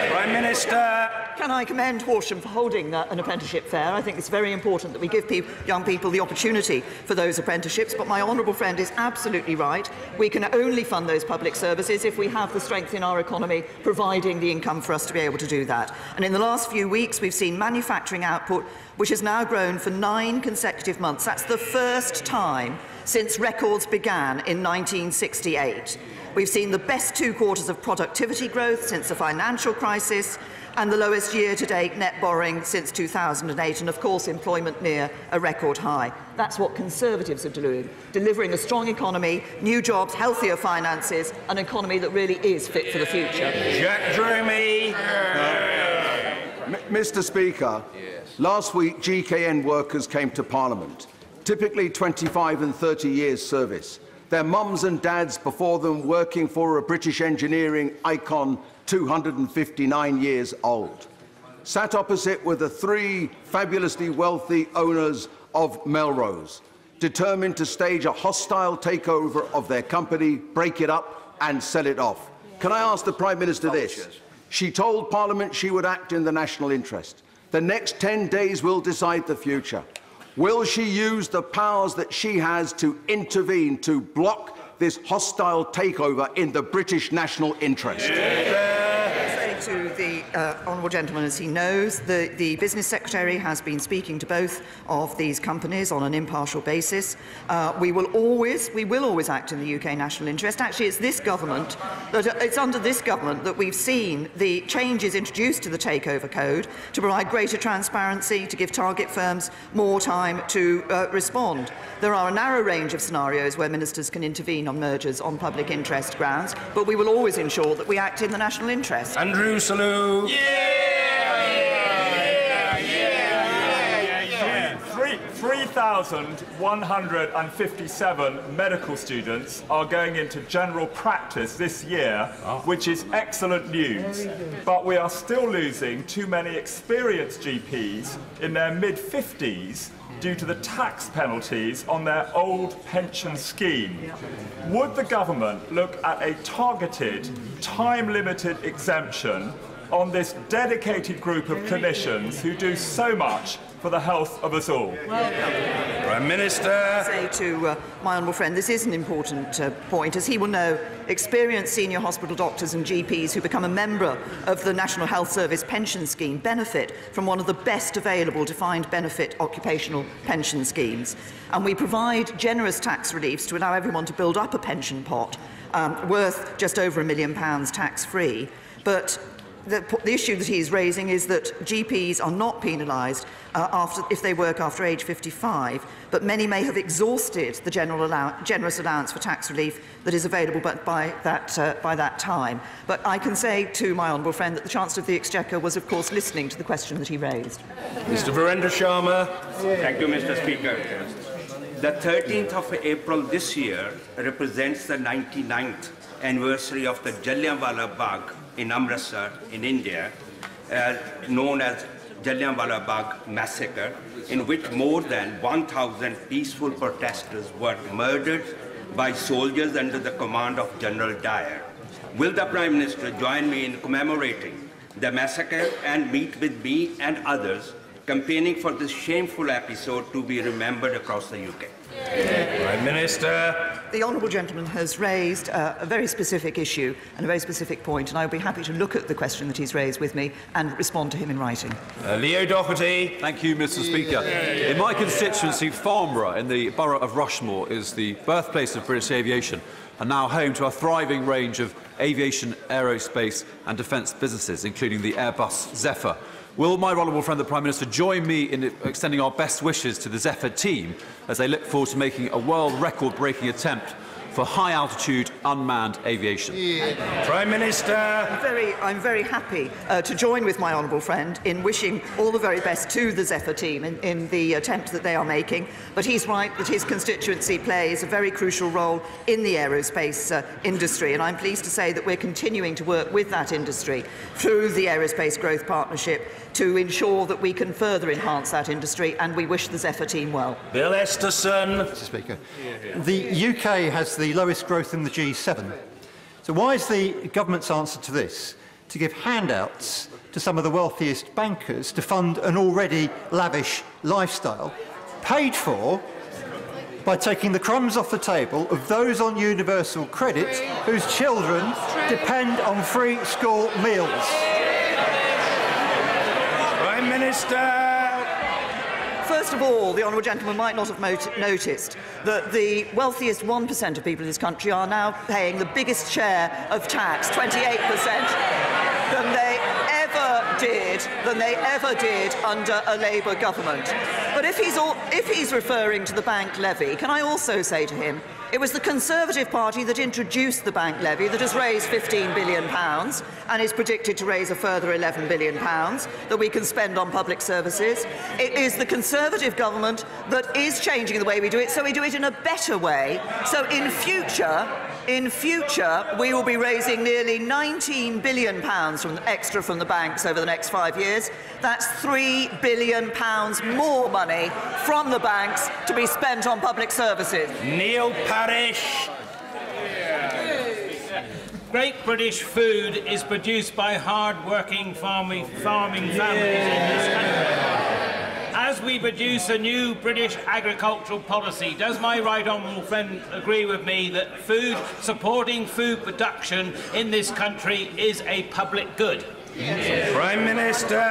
Prime Minister. Can I commend Horsham for holding an apprenticeship fair? I think it's very important that we give young people the opportunity for those apprenticeships, but my honourable friend is absolutely right. We can only fund those public services if we have the strength in our economy providing the income for us to be able to do that. And in the last few weeks, we've seen manufacturing output which has now grown for 9 consecutive months. That's the first time since records began in 1968. We've seen the best 2 quarters of productivity growth since the financial crisis, and the lowest year-to-date net borrowing since 2008, and of course employment near a record high. That's what Conservatives are doing, delivering a strong economy, new jobs, healthier finances, an economy that really is fit for the future. Jack Dromey. Mr. Speaker, last week GKN workers came to Parliament, typically 25 and 30 years service. Their mums and dads before them working for a British engineering icon 259 years old. Sat opposite were the 3 fabulously wealthy owners of Melrose, determined to stage a hostile takeover of their company, break it up and sell it off. Can I ask the Prime Minister this? She told Parliament she would act in the national interest. The next 10 days will decide the future. Will she use the powers that she has to intervene to block this hostile takeover in the British national interest? To the honourable gentleman, as he knows, the Business Secretary has been speaking to both of these companies on an impartial basis. We will always act in the UK national interest. Actually, it's under this government that we've seen the changes introduced to the Takeover Code to provide greater transparency, to give target firms more time to respond. There are a narrow range of scenarios where ministers can intervene on mergers on public interest grounds, but we will always ensure that we act in the national interest. Andrew Salou. 3,157 medical students are going into general practice this year, which is excellent news. But we are still losing too many experienced GPs in their mid-50s due to the tax penalties on their old pension scheme. Would the government look at a targeted, time-limited exemption on this dedicated group of clinicians who do so much for the health of us all? Prime Minister. I say to my honourable friend, this is an important point. As he will know, experienced senior hospital doctors and GPs who become a member of the National Health Service pension scheme benefit from one of the best available defined benefit occupational pension schemes. And we provide generous tax reliefs to allow everyone to build up a pension pot worth just over £1 million tax-free. But the issue that he's raising is that GPs are not penalised if they work after age 55, but many may have exhausted the generous allowance for tax relief that is available by that time. But I can say to my honourable friend that the Chancellor of the Exchequer was, of course, listening to the question that he raised. Mr. Virendra Sharma. Thank you, Mr. Speaker. The 13th of April this year represents the 99th anniversary of the Jallianwala Bagh in Amritsar, in India, known as Jallianwala Bagh massacre, in which more than 1,000 peaceful protesters were murdered by soldiers under the command of General Dyer. Will the Prime Minister join me in commemorating the massacre and meet with me and others campaigning for this shameful episode to be remembered across the UK? Prime Minister. The honourable gentleman has raised a very specific issue and a very specific point, and I will be happy to look at the question that he's raised with me and respond to him in writing. Leo Doherty. Thank you, Mr. Speaker. In my constituency, Farnborough, in the borough of Rushmore, is the birthplace of British aviation, and now home to a thriving range of aviation, aerospace and defence businesses, including the Airbus Zephyr. Will my honourable friend, the Prime Minister, join me in extending our best wishes to the Zephyr team as they look forward to making a world record-breaking attempt for high-altitude unmanned aviation. Prime Minister. I'm very happy to join with my honourable friend in wishing all the very best to the Zephyr team in the attempt that they are making. But he's right that his constituency plays a very crucial role in the aerospace industry, and I'm pleased to say that we're continuing to work with that industry through the Aerospace Growth Partnership to ensure that we can further enhance that industry, and we wish the Zephyr team well. Bill Esterson. Mr. Speaker, the UK has the lowest growth in the G7. So why is the government's answer to this to give handouts to some of the wealthiest bankers to fund an already lavish lifestyle, paid for by taking the crumbs off the table of those on universal credit whose children depend on free school meals? Prime Minister. First of all, the honourable gentleman might not have noticed that the wealthiest 1% of people in this country are now paying the biggest share of tax, 28%, than they ever did under a Labour government. But if he's referring to the bank levy, can I also say to him, it was the Conservative Party that introduced the bank levy that has raised £15 billion and is predicted to raise a further £11 billion that we can spend on public services. It is the Conservative government that is changing the way we do it, so we do it in a better way. So in future, we will be raising nearly £19 billion extra from the banks over the next 5 years. That's £3 billion more money from the banks to be spent on public services. Neil Parish. Great British food is produced by hard-working farming families in this country. As we produce a new British agricultural policy, does my right honourable friend agree with me that supporting food production in this country is a public good? Yes. Prime Minister.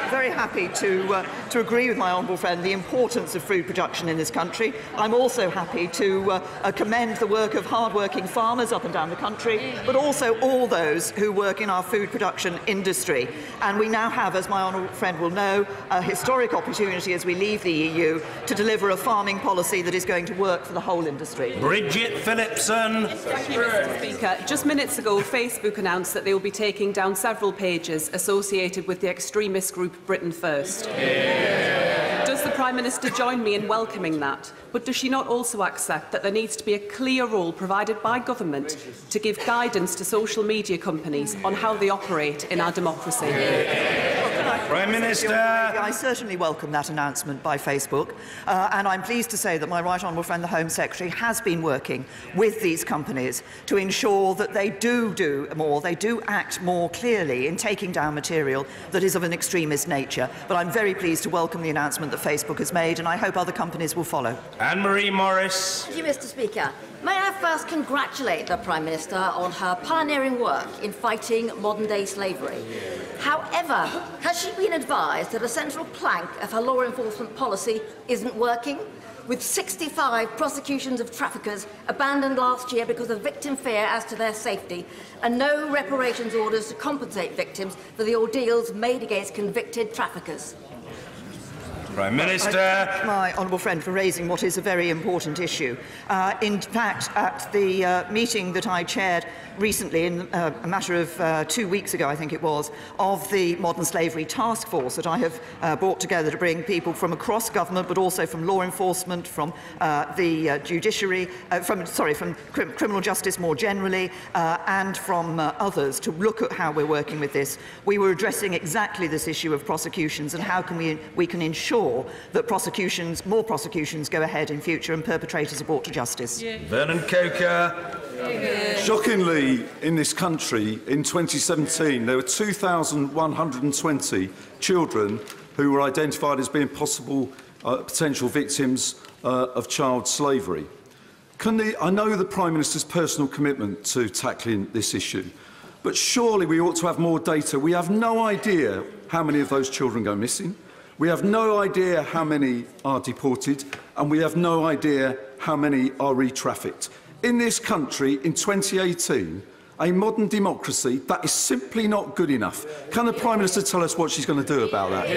Very happy to agree with my honourable friend the importance of food production in this country. I'm also happy to commend the work of hard-working farmers up and down the country, but also all those who work in our food production industry. And we now have, as my honourable friend will know, a historic opportunity as we leave the EU to deliver a farming policy that is going to work for the whole industry. Bridget Phillipson. Thank you, Mr. Speaker. Just minutes ago, Facebook announced that they will be taking down several pages associated with the extremist group Britain First. Does the Prime Minister join me in welcoming that? But does she not also accept that there needs to be a clear role provided by government to give guidance to social media companies on how they operate in our democracy? Prime Minister. I certainly welcome that announcement by Facebook, and I'm pleased to say that my right honourable friend, the Home Secretary, has been working with these companies to ensure that they do more, they do act more clearly in taking down material that is of an extremist nature. But I'm very pleased to welcome the announcement that Facebook has made, and I hope other companies will follow. Anne-Marie Morris. Thank you, Mr. Speaker. May I first congratulate the Prime Minister on her pioneering work in fighting modern-day slavery. However, has she been advised that a central plank of her law enforcement policy isn't working? With 65 prosecutions of traffickers abandoned last year because of victim fear as to their safety, and no reparations orders to compensate victims for the ordeals made against convicted traffickers. Prime Minister. I thank my honourable friend for raising what is a very important issue. In fact, at the meeting that I chaired recently, in a matter of 2 weeks ago, I think it was, of the Modern Slavery Task Force that I have brought together to bring people from across government, but also from law enforcement, from the judiciary, from criminal justice more generally, and from others, to look at how we're working with this. We were addressing exactly this issue of prosecutions and how can we can ensure that more prosecutions go ahead in future and perpetrators are brought to justice. Vernon Coker. Shockingly, in this country, in 2017, there were 2,120 children who were identified as being possible potential victims of child slavery. I know the Prime Minister's personal commitment to tackling this issue, but surely we ought to have more data. We have no idea how many of those children go missing. We have no idea how many are deported, and we have no idea how many are re-trafficked. In this country, in 2018, a modern democracy, that is simply not good enough. Can the Prime Minister tell us what she's going to do about that?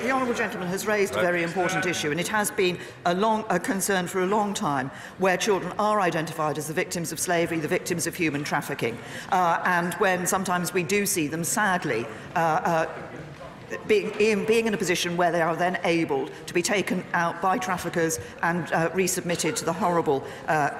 The honourable gentleman has raised a very important issue, and it has been a concern for a long time, where children are identified as the victims of slavery, the victims of human trafficking, and when sometimes we do see them, sadly, being in a position where they are then able to be taken out by traffickers and resubmitted to the horrible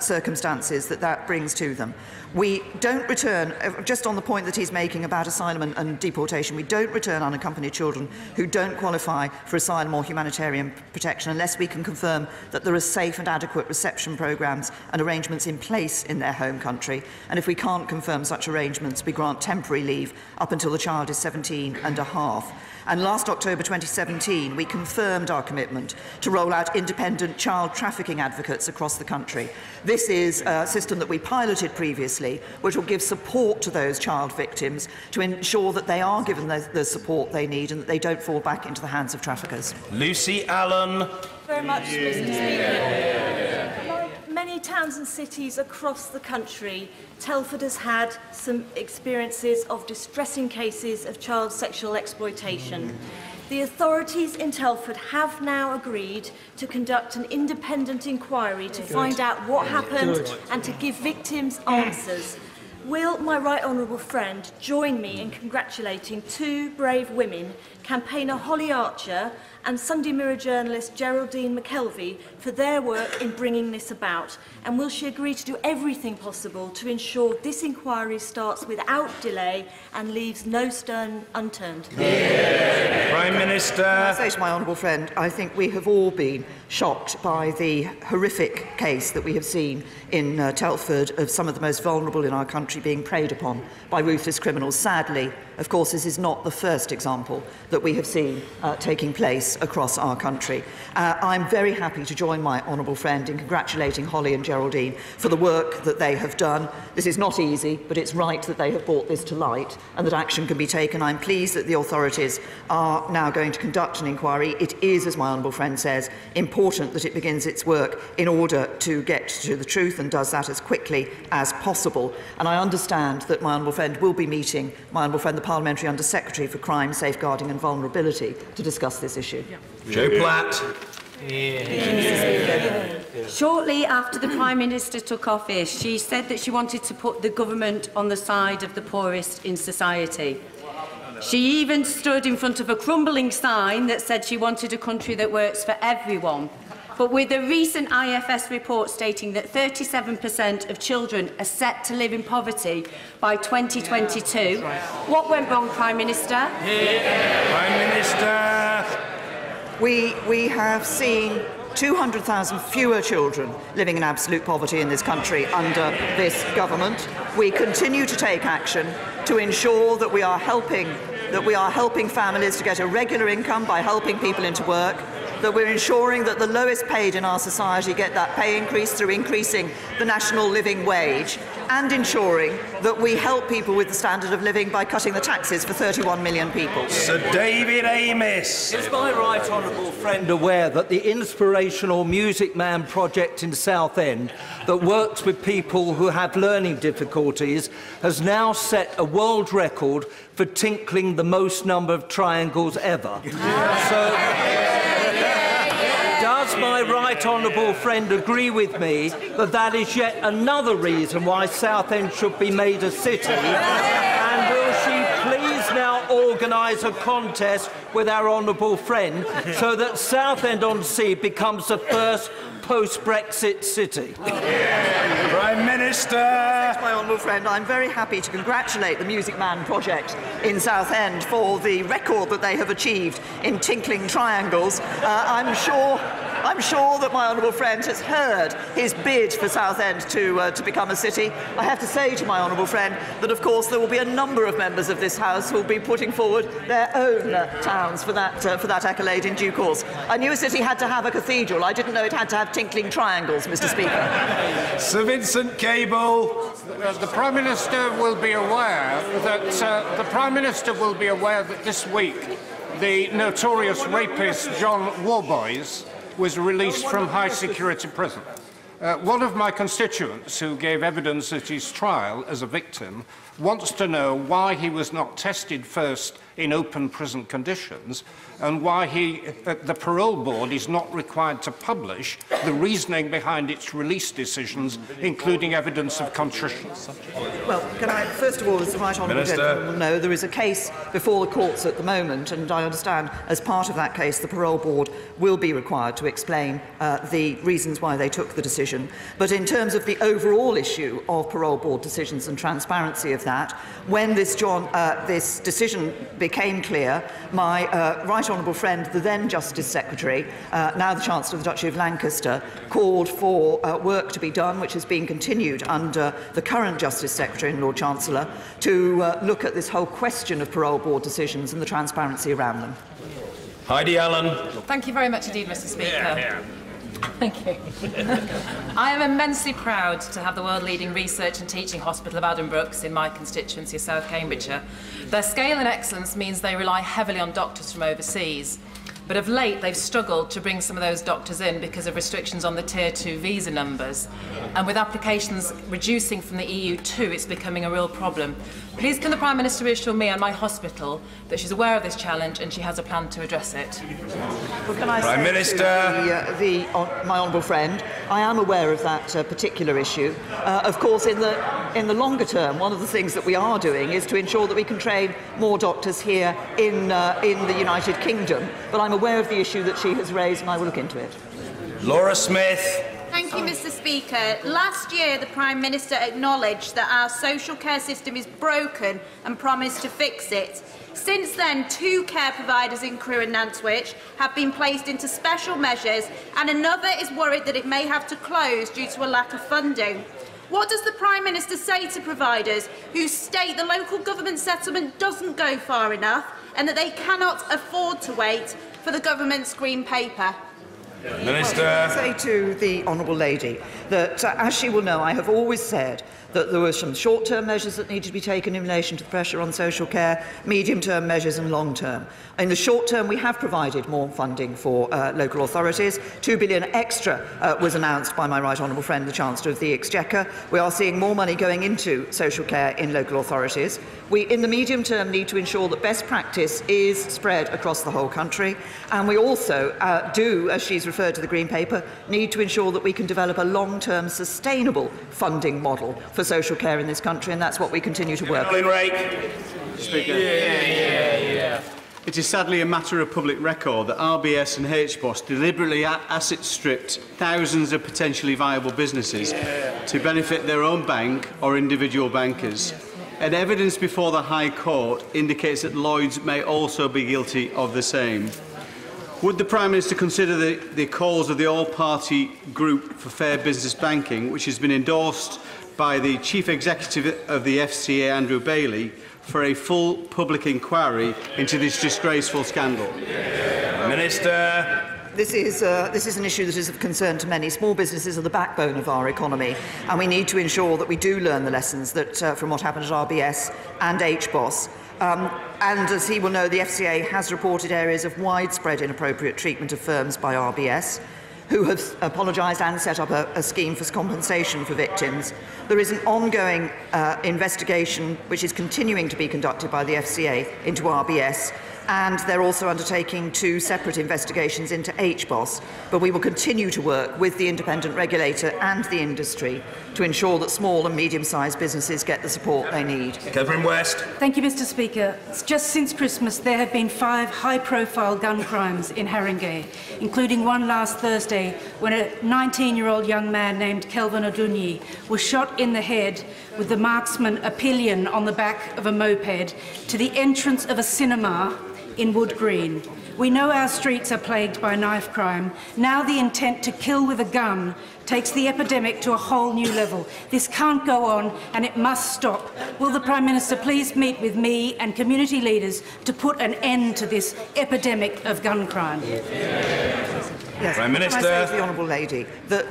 circumstances that brings to them. We don't return, just on the point that he's making about asylum and deportation, we don't return unaccompanied children who don't qualify for asylum or humanitarian protection unless we can confirm that there are safe and adequate reception programmes and arrangements in place in their home country. And if we can't confirm such arrangements, we grant temporary leave up until the child is 17 and a half. And last October 2017, we confirmed our commitment to roll out independent child trafficking advocates across the country. This is a system that we piloted previously, which will give support to those child victims to ensure that they are given the support they need and that they don't fall back into the hands of traffickers. Lucy Allen. Very much, Mr. Speaker. Like many towns and cities across the country, Telford has had some experiences of distressing cases of child sexual exploitation. The authorities in Telford have now agreed to conduct an independent inquiry to find out what happened and to give victims answers. Will my right honourable friend join me in congratulating two brave women, campaigner Holly Archer and Sunday Mirror journalist Geraldine McKelvey, for their work in bringing this about? And will she agree to do everything possible to ensure this inquiry starts without delay and leaves no stone unturned? Prime Minister. I say to my honourable friend, I think we have all been shocked by the horrific case that we have seen in Telford of some of the most vulnerable in our country being preyed upon by ruthless criminals. Sadly, of course, this is not the first example that we have seen taking place across our country. I'm very happy to join my honourable friend in congratulating Holly and Geraldine for the work that they have done. This is not easy, but it's right that they have brought this to light and that action can be taken. I'm pleased that the authorities are now going to conduct an inquiry. It is, as my honourable friend says, important that it begins its work in order to get to the truth and does that as quickly as possible. And I understand that my honourable friend will be meeting my honourable friend, the Parliamentary Under Secretary for Crime, Safeguarding and Vulnerability, to discuss this issue. Joe Platt. Shortly after the Prime Minister took office, she said that she wanted to put the government on the side of the poorest in society. She even stood in front of a crumbling sign that said she wanted a country that works for everyone. But with a recent IFS report stating that 37% of children are set to live in poverty by 2022, what went wrong, Prime Minister? Prime Minister. We have seen 200,000 fewer children living in absolute poverty in this country under this government. We continue to take action to ensure that we are helping families to get a regular income by helping people into work, that we're ensuring that the lowest paid in our society get that pay increase through increasing the national living wage, and ensuring that we help people with the standard of living by cutting the taxes for 31 million people. Sir David Amis. Is my right honourable friend aware that the inspirational Music Man project in Southend that works with people who have learning difficulties has now set a world record for tinkling the most number of triangles ever? Does my right honourable friend agree with me that that is yet another reason why Southend should be made a city? And will she please now organise a contest with our honourable friend so that Southend-on-Sea becomes the first post-Brexit city? Prime Minister. My honourable friend, I'm very happy to congratulate the Music Man project in Southend for the record that they have achieved in tinkling triangles. I'm sure that my honourable friend has heard his bid for Southend to become a city. I have to say to my honourable friend that, of course, there will be a number of members of this House who will be putting forward their own towns for that accolade in due course. I knew a city had to have a cathedral. I didn't know it had to have tinkling triangles, Mr. Speaker. Sir Vincent Cable. The Prime Minister will be aware that this week the notorious rapist John Warboys was released from high security prison. One of my constituents who gave evidence at his trial as a victim wants to know why he was not tested first in open prison conditions, and why the parole board is not required to publish the reasoning behind its release decisions, including evidence of contrition. Well, can I, first of all, as the Right Honourable Gentleman will know, there is a case before the courts at the moment, and I understand as part of that case the parole board will be required to explain the reasons why they took the decision. But in terms of the overall issue of parole board decisions and transparency of that, when this decision became clear, my Right Honourable friend, the then Justice Secretary, now the Chancellor of the Duchy of Lancaster, called for work to be done, which has been continued under the current Justice Secretary and Lord Chancellor, to look at this whole question of parole board decisions and the transparency around them. Heidi Allen. Thank you very much indeed, Mr. Speaker. Thank you. I am immensely proud to have the world-leading research and teaching hospital of Addenbrooke's in my constituency of South Cambridgeshire. Their scale and excellence means they rely heavily on doctors from overseas. But of late, they've struggled to bring some of those doctors in because of restrictions on the Tier 2 visa numbers. And with applications reducing from the EU too, it's becoming a real problem. Please can the Prime Minister reassure me and my hospital that she's aware of this challenge and she has a plan to address it? Well, can I Prime Minister. My honourable friend, I am aware of that particular issue. Of course, in the longer term, one of the things that we are doing is to ensure that we can train more doctors here in the United Kingdom. But I'm aware of the issue that she has raised, and I will look into it. Laura Smith. Thank you, Mr. Speaker. Last year, the Prime Minister acknowledged that our social care system is broken and promised to fix it. Since then, 2 care providers in Crewe and Nantwich have been placed into special measures, and another is worried that it may have to close due to a lack of funding. What does the Prime Minister say to providers who state the local government settlement doesn't go far enough and that they cannot afford to wait for the government's green paper? Minister. I say to the honourable lady that, as she will know, I have always said that there were some short-term measures that needed to be taken in relation to the pressure on social care, medium-term measures and long-term. In the short term, we have provided more funding for local authorities. £2 billion extra was announced by my right honourable friend, the Chancellor of the Exchequer. We are seeing more money going into social care in local authorities. We, in the medium term, need to ensure that best practice is spread across the whole country. And we also do, as she's referred to the Green Paper, need to ensure that we can develop a long-term sustainable funding model for social care in this country, and that's what we continue to work on. Speaker. It is sadly a matter of public record that RBS and HBOS deliberately asset stripped thousands of potentially viable businesses to benefit their own bank or individual bankers. And evidence before the High Court indicates that Lloyds may also be guilty of the same. Would the Prime Minister consider the calls of the all-party group for fair business banking, which has been endorsed by the Chief Executive of the FCA, Andrew Bailey, for a full public inquiry into this disgraceful scandal? Minister. This is an issue that is of concern to many. Small businesses are the backbone of our economy, and we need to ensure that we do learn the lessons that, from what happened at RBS and HBOS. And as he will know, the FCA has reported areas of widespread inappropriate treatment of firms by RBS, who have apologised and set up a scheme for compensation for victims. There is an ongoing investigation which is continuing to be conducted by the FCA into RBS, and they're also undertaking 2 separate investigations into HBOS. But we will continue to work with the independent regulator and the industry to ensure that small and medium-sized businesses get the support they need. Catherine West. Thank you, Mr. Speaker. Just since Christmas, there have been 5 high-profile gun crimes in Haringey, including one last Thursday when a 19-year-old young man named Kelvin Odunyi was shot in the head with the marksman a pillion on the back of a moped to the entrance of a cinema in Wood Green. We know our streets are plagued by knife crime. Now the intent to kill with a gun takes the epidemic to a whole new level. This can't go on and it must stop. Will the Prime Minister please meet with me and community leaders to put an end to this epidemic of gun crime? Yes. Prime Minister. Can I say to the honourable lady that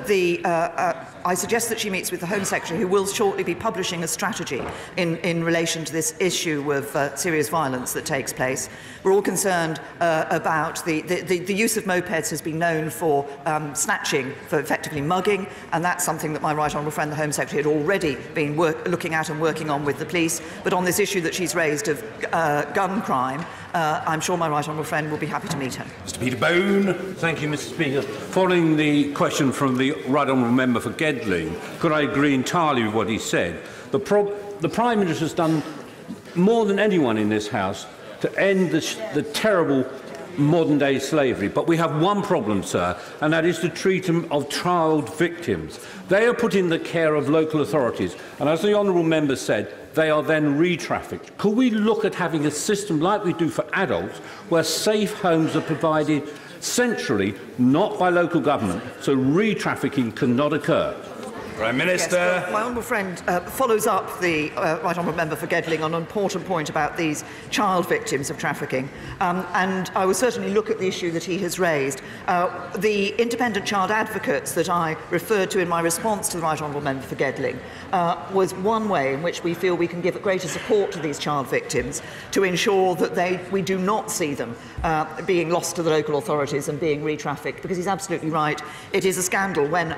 I suggest that she meets with the Home Secretary, who will shortly be publishing a strategy in relation to this issue of serious violence that takes place. We're all concerned about the use of mopeds has been known for snatching, for effectively mugging, and that's something that my right honourable friend, the Home Secretary, had already been looking at and working on with the police. But on this issue that she's raised of gun crime, I'm sure my right honourable friend will be happy to meet her. Mr Peter Bone. Thank you, Mr Speaker. Following the question from the right honourable member for Gedling, could I agree entirely with what he said? The Prime Minister has done more than anyone in this House to end the terrible modern-day slavery. But we have one problem, sir, and that is the treatment of child victims. They are put in the care of local authorities, and as the honourable member said, they are then re-trafficked. Could we look at having a system like we do for adults, where safe homes are provided centrally, not by local government, so re-trafficking cannot occur? Prime Minister. Yes, well, my honourable friend follows up the right honourable member for Gedling on an important point about these child victims of trafficking, and I will certainly look at the issue that he has raised. The independent child advocates that I referred to in my response to the right honourable member for Gedling was one way in which we feel we can give greater support to these child victims to ensure that we do not see them being lost to the local authorities and being re-trafficked, because he's absolutely right. It is a scandal when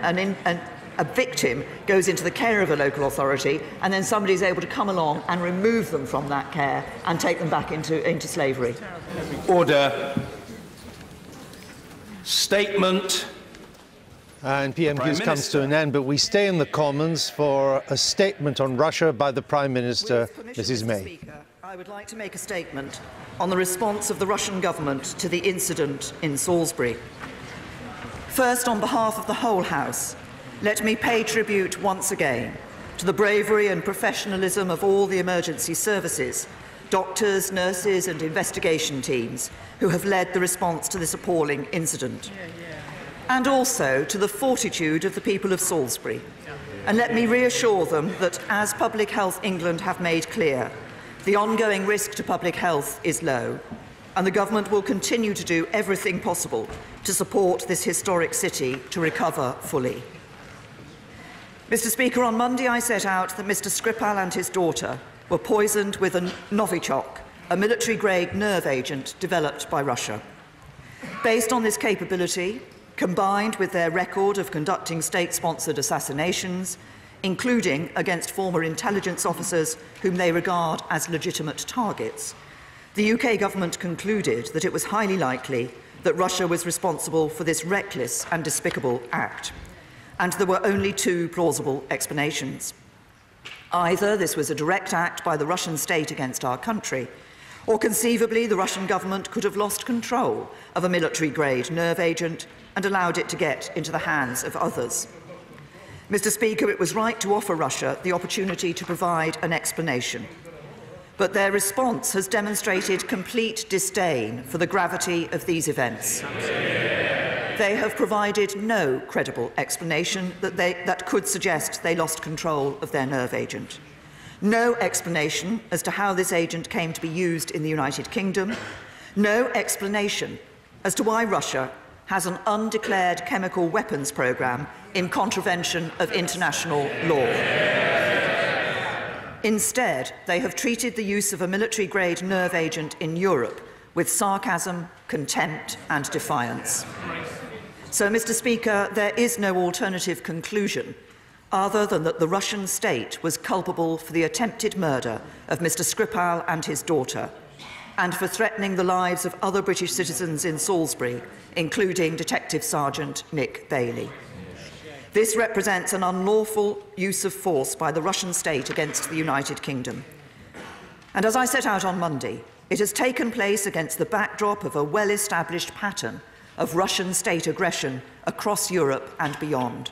a victim goes into the care of a local authority and then somebody is able to come along and remove them from that care and take them back into slavery. Order. Statement. And PMQs comes to an end, but we stay in the Commons for a statement on Russia by the Prime Minister, Mrs May. Speaker, I would like to make a statement on the response of the Russian government to the incident in Salisbury. First, on behalf of the whole House, let me pay tribute once again to the bravery and professionalism of all the emergency services, doctors, nurses and investigation teams who have led the response to this appalling incident. And also to the fortitude of the people of Salisbury. And let me reassure them that, as Public Health England have made clear, the ongoing risk to public health is low, and the government will continue to do everything possible to support this historic city to recover fully. Mr Speaker, on Monday I set out that Mr Skripal and his daughter were poisoned with a Novichok, a military-grade nerve agent developed by Russia. Based on this capability, combined with their record of conducting state-sponsored assassinations, including against former intelligence officers whom they regard as legitimate targets, the UK government concluded that it was highly likely that Russia was responsible for this reckless and despicable act. And there were only two plausible explanations. Either this was a direct act by the Russian state against our country, or conceivably the Russian government could have lost control of a military-grade nerve agent and allowed it to get into the hands of others. Mr Speaker, it was right to offer Russia the opportunity to provide an explanation. But their response has demonstrated complete disdain for the gravity of these events. They have provided no credible explanation that could suggest they lost control of their nerve agent. No explanation as to how this agent came to be used in the United Kingdom. No explanation as to why Russia has an undeclared chemical weapons programme in contravention of international law. Instead, they have treated the use of a military-grade nerve agent in Europe with sarcasm, contempt and defiance. So, Mr Speaker, there is no alternative conclusion other than that the Russian state was culpable for the attempted murder of Mr Skripal and his daughter, and for threatening the lives of other British citizens in Salisbury, including Detective Sergeant Nick Bailey. This represents an unlawful use of force by the Russian state against the United Kingdom. And as I set out on Monday, it has taken place against the backdrop of a well-established pattern of Russian state aggression across Europe and beyond.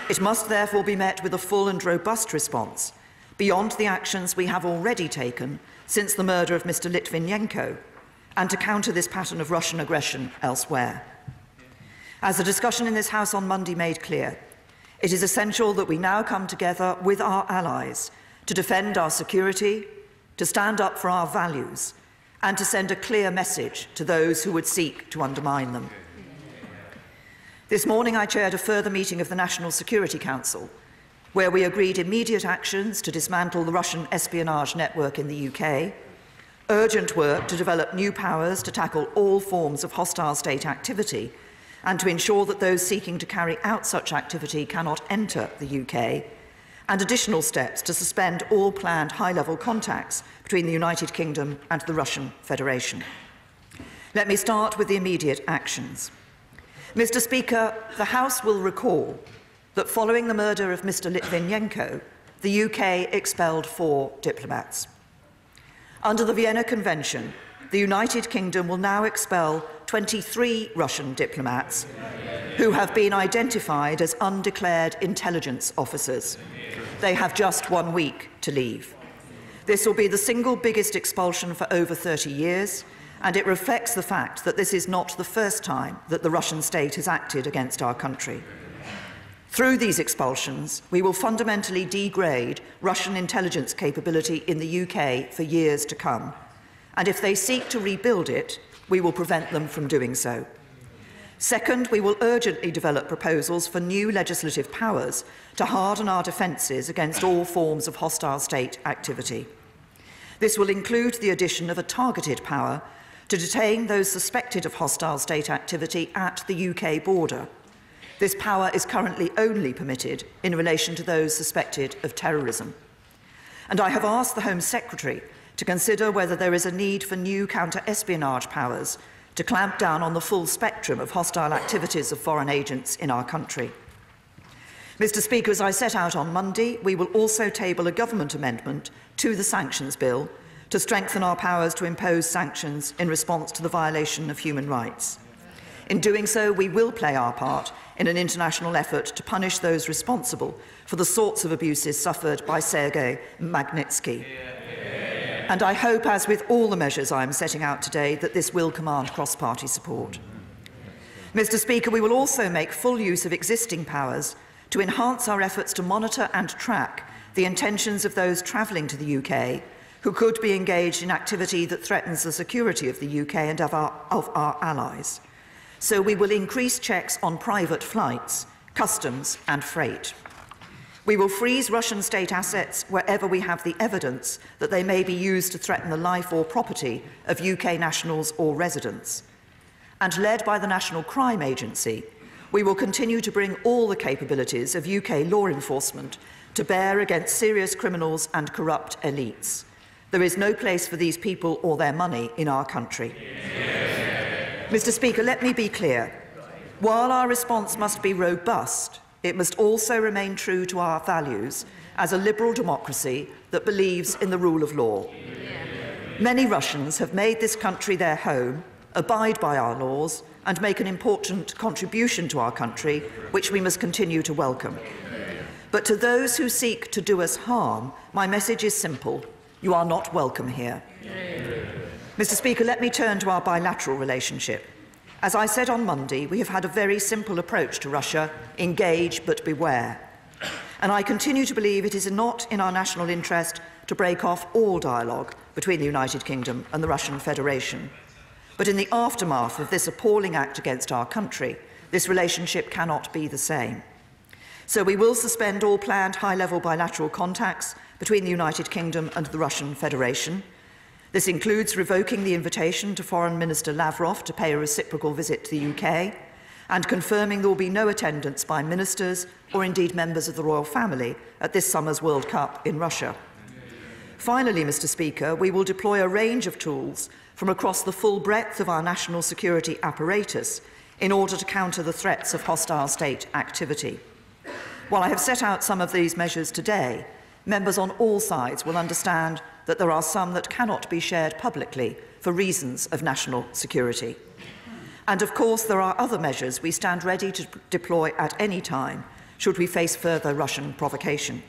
It must therefore be met with a full and robust response, beyond the actions we have already taken since the murder of Mr Litvinenko, and to counter this pattern of Russian aggression elsewhere. As the discussion in this House on Monday made clear, it is essential that we now come together with our allies to defend our security, to stand up for our values, and to send a clear message to those who would seek to undermine them. This morning I chaired a further meeting of the National Security Council, where we agreed immediate actions to dismantle the Russian espionage network in the UK, urgent work to develop new powers to tackle all forms of hostile state activity, and to ensure that those seeking to carry out such activity cannot enter the UK, and additional steps to suspend all planned high-level contacts between the United Kingdom and the Russian Federation. Let me start with the immediate actions. Mr. Speaker, the House will recall that following the murder of Mr. Litvinenko, the UK expelled 4 diplomats. Under the Vienna Convention, the United Kingdom will now expel 23 Russian diplomats who have been identified as undeclared intelligence officers. They have just 1 week to leave. This will be the single biggest expulsion for over 30 years, and it reflects the fact that this is not the first time that the Russian state has acted against our country. Through these expulsions, we will fundamentally degrade Russian intelligence capability in the UK for years to come, and if they seek to rebuild it, we will prevent them from doing so. Second, we will urgently develop proposals for new legislative powers to harden our defences against all forms of hostile state activity. This will include the addition of a targeted power to detain those suspected of hostile state activity at the UK border. This power is currently only permitted in relation to those suspected of terrorism. And I have asked the Home Secretary to consider whether there is a need for new counter-espionage powers to clamp down on the full spectrum of hostile activities of foreign agents in our country. Mr. Speaker, as I set out on Monday, we will also table a government amendment to the Sanctions Bill to strengthen our powers to impose sanctions in response to the violation of human rights. In doing so, we will play our part in an international effort to punish those responsible for the sorts of abuses suffered by Sergei Magnitsky. And I hope, as with all the measures I am setting out today, that this will command cross-party support. Mr. Speaker, we will also make full use of existing powers to enhance our efforts to monitor and track the intentions of those travelling to the UK who could be engaged in activity that threatens the security of the UK and of our allies. So we will increase checks on private flights, customs and freight. We will freeze Russian state assets wherever we have the evidence that they may be used to threaten the life or property of UK nationals or residents. And led by the National Crime Agency, we will continue to bring all the capabilities of UK law enforcement to bear against serious criminals and corrupt elites. There is no place for these people or their money in our country. Mr. Speaker, let me be clear. While our response must be robust, it must also remain true to our values as a liberal democracy that believes in the rule of law. Many Russians have made this country their home, abide by our laws, and make an important contribution to our country, which we must continue to welcome. But to those who seek to do us harm, my message is simple. You are not welcome here. Mr. Speaker, let me turn to our bilateral relationship. As I said on Monday, we have had a very simple approach to Russia: engage but beware. And I continue to believe it is not in our national interest to break off all dialogue between the United Kingdom and the Russian Federation. But in the aftermath of this appalling act against our country, this relationship cannot be the same. So we will suspend all planned high-level bilateral contacts between the United Kingdom and the Russian Federation. This includes revoking the invitation to Foreign Minister Lavrov to pay a reciprocal visit to the UK and confirming there will be no attendance by ministers or indeed members of the royal family at this summer's World Cup in Russia. Finally, Mr. Speaker, we will deploy a range of tools from across the full breadth of our national security apparatus in order to counter the threats of hostile state activity. While I have set out some of these measures today, members on all sides will understand that there are some that cannot be shared publicly for reasons of national security. And of course, there are other measures we stand ready to deploy at any time should we face further Russian provocation.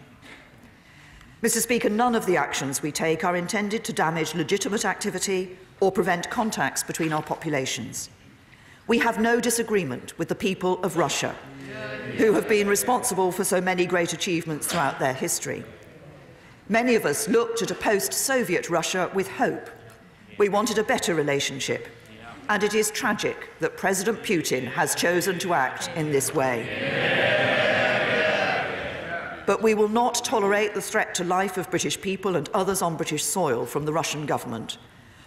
Mr. Speaker, none of the actions we take are intended to damage legitimate activity or prevent contacts between our populations. We have no disagreement with the people of Russia, who have been responsible for so many great achievements throughout their history. Many of us looked at a post-Soviet Russia with hope. We wanted a better relationship. and it is tragic that President Putin has chosen to act in this way. But we will not tolerate the threat to life of British people and others on British soil from the Russian government,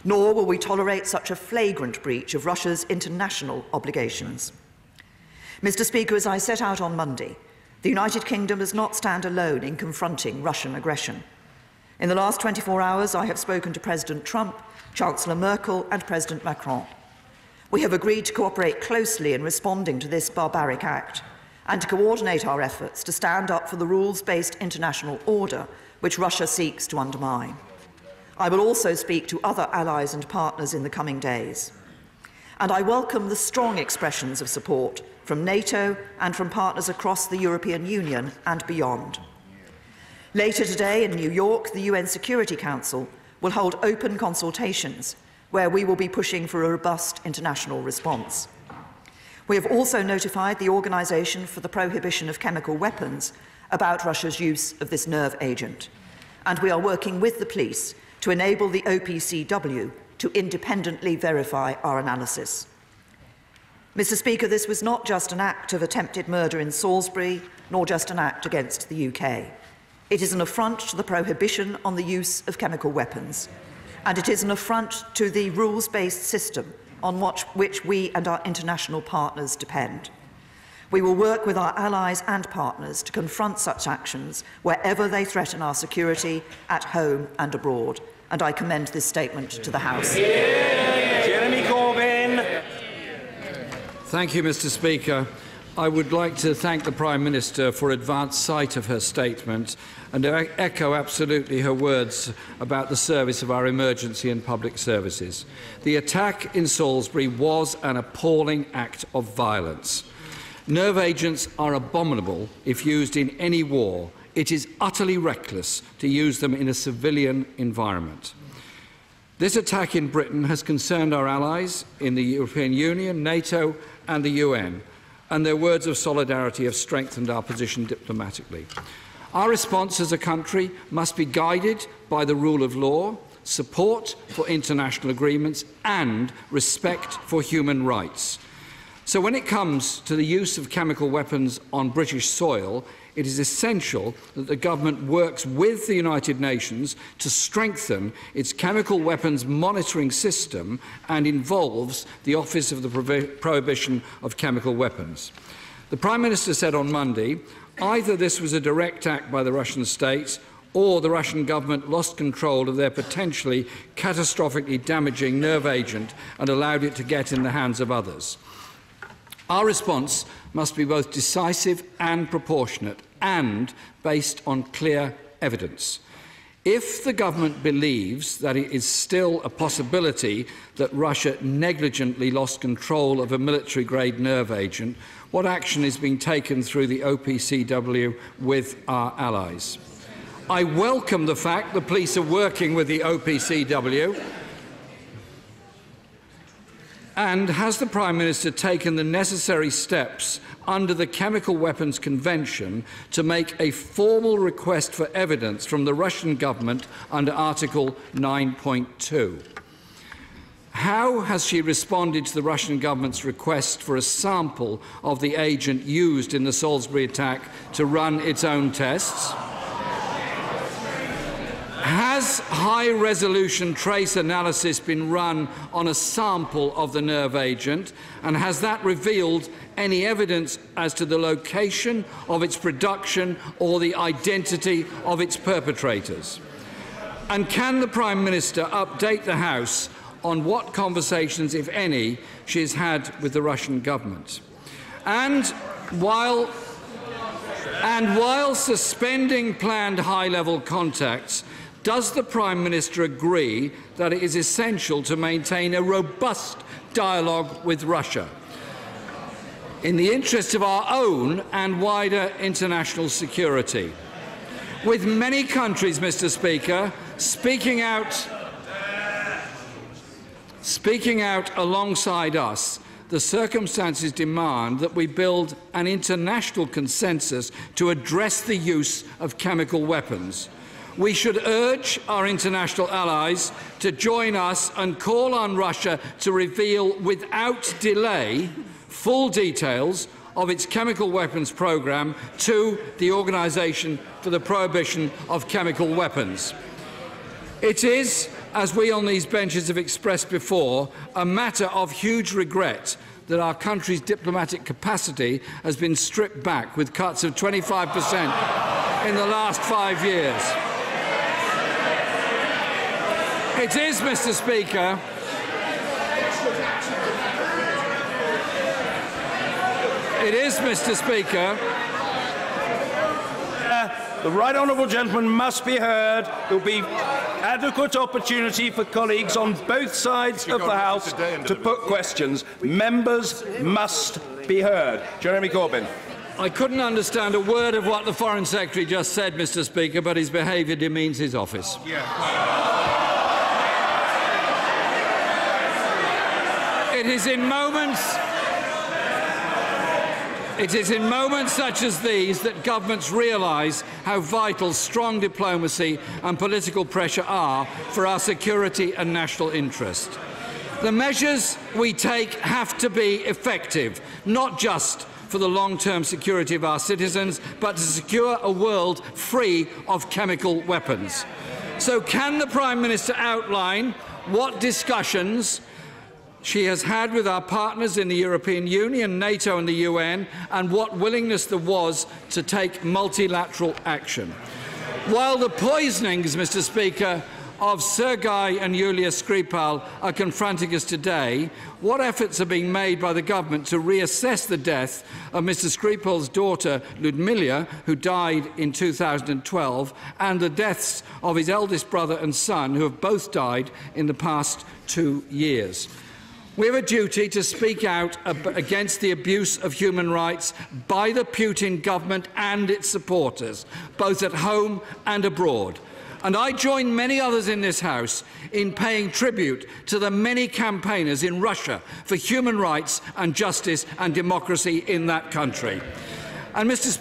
nor will we tolerate such a flagrant breach of Russia's international obligations. Mr. Speaker, as I set out on Monday, the United Kingdom does not stand alone in confronting Russian aggression. In the last 24 hours, I have spoken to President Trump, Chancellor Merkel and President Macron. We have agreed to cooperate closely in responding to this barbaric act and to coordinate our efforts to stand up for the rules-based international order which Russia seeks to undermine. I will also speak to other allies and partners in the coming days. And I welcome the strong expressions of support from NATO and from partners across the European Union and beyond. Later today in New York, the UN Security Council will hold open consultations where we will be pushing for a robust international response. We have also notified the Organisation for the Prohibition of Chemical Weapons about Russia's use of this nerve agent, and we are working with the police to enable the OPCW to independently verify our analysis. Mr. Speaker, this was not just an act of attempted murder in Salisbury, nor just an act against the UK. It is an affront to the prohibition on the use of chemical weapons, and it is an affront to the rules-based system on which we and our international partners depend. We will work with our allies and partners to confront such actions wherever they threaten our security at home and abroad, and I commend this statement to the House. Jeremy Corbyn. Thank you, Mr. Speaker. I would like to thank the Prime Minister for advance sight of her statement and echo absolutely her words about the service of our emergency and public services. The attack in Salisbury was an appalling act of violence. Nerve agents are abominable if used in any war. It is utterly reckless to use them in a civilian environment. This attack in Britain has concerned our allies in the European Union, NATO and the UN, and their words of solidarity have strengthened our position diplomatically. Our response as a country must be guided by the rule of law, support for international agreements and respect for human rights. So when it comes to the use of chemical weapons on British soil, it is essential that the government works with the United Nations to strengthen its chemical weapons monitoring system and involves the Office of the Prohibition of Chemical Weapons. The Prime Minister said on Monday, either this was a direct act by the Russian state or the Russian government lost control of their potentially catastrophically damaging nerve agent and allowed it to get in the hands of others. Our response must be both decisive and proportionate and based on clear evidence. If the government believes that it is still a possibility that Russia negligently lost control of a military-grade nerve agent, what action is being taken through the OPCW with our allies? I welcome the fact the police are working with the OPCW. And has the Prime Minister taken the necessary steps under the Chemical Weapons Convention to make a formal request for evidence from the Russian government under Article 9.2? How has she responded to the Russian government's request for a sample of the agent used in the Salisbury attack to run its own tests? Has high-resolution trace analysis been run on a sample of the nerve agent, and has that revealed any evidence as to the location of its production or the identity of its perpetrators? And can the Prime Minister update the House on what conversations, if any, she has had with the Russian government? And while suspending planned high-level contacts, does the Prime Minister agree that it is essential to maintain a robust dialogue with Russia in the interest of our own and wider international security? With many countries, Mr. Speaker, speaking out alongside us, the circumstances demand that we build an international consensus to address the use of chemical weapons. We should urge our international allies to join us and call on Russia to reveal without delay full details of its chemical weapons programme to the Organisation for the Prohibition of Chemical Weapons. It is, as we on these benches have expressed before, a matter of huge regret that our country's diplomatic capacity has been stripped back with cuts of 25% in the last 5 years. It is, Mr. Speaker, the right honourable gentleman must be heard. There will be adequate opportunity for colleagues on both sides of the House to put questions. Members must be heard. Jeremy Corbyn. I couldn't understand a word of what the Foreign Secretary just said, Mr. Speaker, but his behaviour demeans his office. It is in moments such as these that governments realise how vital strong diplomacy and political pressure are for our security and national interest. The measures we take have to be effective, not just for the long-term security of our citizens, but to secure a world free of chemical weapons. So can the Prime Minister outline what discussions she has had with our partners in the European Union, NATO and the UN, and what willingness there was to take multilateral action? While the poisonings, Mr. Speaker, of Sergei and Yulia Skripal are confronting us today, what efforts are being made by the government to reassess the death of Mr. Skripal's daughter, Ludmila, who died in 2012, and the deaths of his eldest brother and son, who have both died in the past 2 years? We have a duty to speak out against the abuse of human rights by the Putin government and its supporters, both at home and abroad. And I join many others in this House in paying tribute to the many campaigners in Russia for human rights and justice and democracy in that country. And Mr.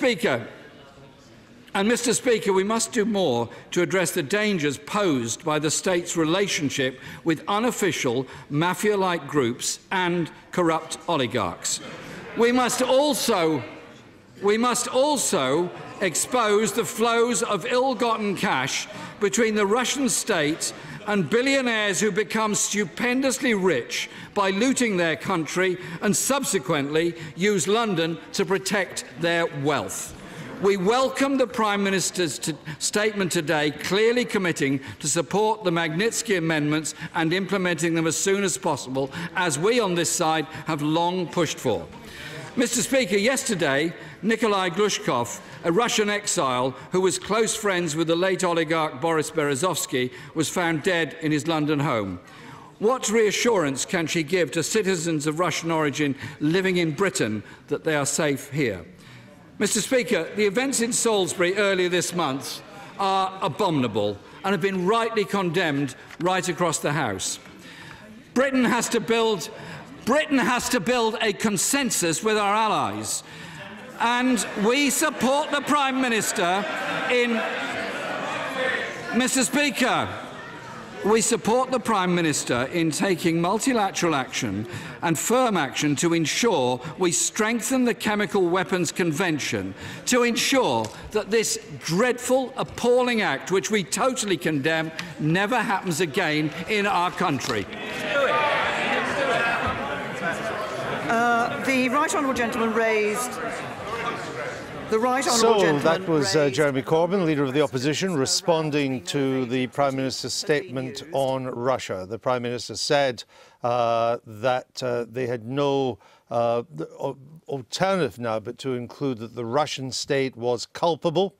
Speaker, we must do more to address the dangers posed by the state's relationship with unofficial mafia-like groups and corrupt oligarchs. We must also expose the flows of ill-gotten cash between the Russian state and billionaires who become stupendously rich by looting their country and subsequently use London to protect their wealth. We welcome the Prime Minister's statement today, clearly committing to support the Magnitsky amendments and implementing them as soon as possible, as we on this side have long pushed for. Mr. Speaker, yesterday, Nikolai Glushkov, a Russian exile who was close friends with the late oligarch Boris Berezovsky, was found dead in his London home. What reassurance can she give to citizens of Russian origin living in Britain that they are safe here? Mr. Speaker, the events in Salisbury earlier this month are abominable and have been rightly condemned right across the House. Britain has to build a consensus with our allies, and we support the Prime Minister in... Mr. Speaker, we support the Prime Minister in taking multilateral action and firm action to ensure we strengthen the Chemical Weapons Convention, to ensure that this dreadful, appalling act, which we totally condemn, never happens again in our country. The right honourable gentleman raised... The right honourable gentleman that was Jeremy Corbyn, Leader of the Opposition, responding to the Prime Minister's statement on Russia. The Prime Minister said that they had no alternative now but to include that the Russian state was culpable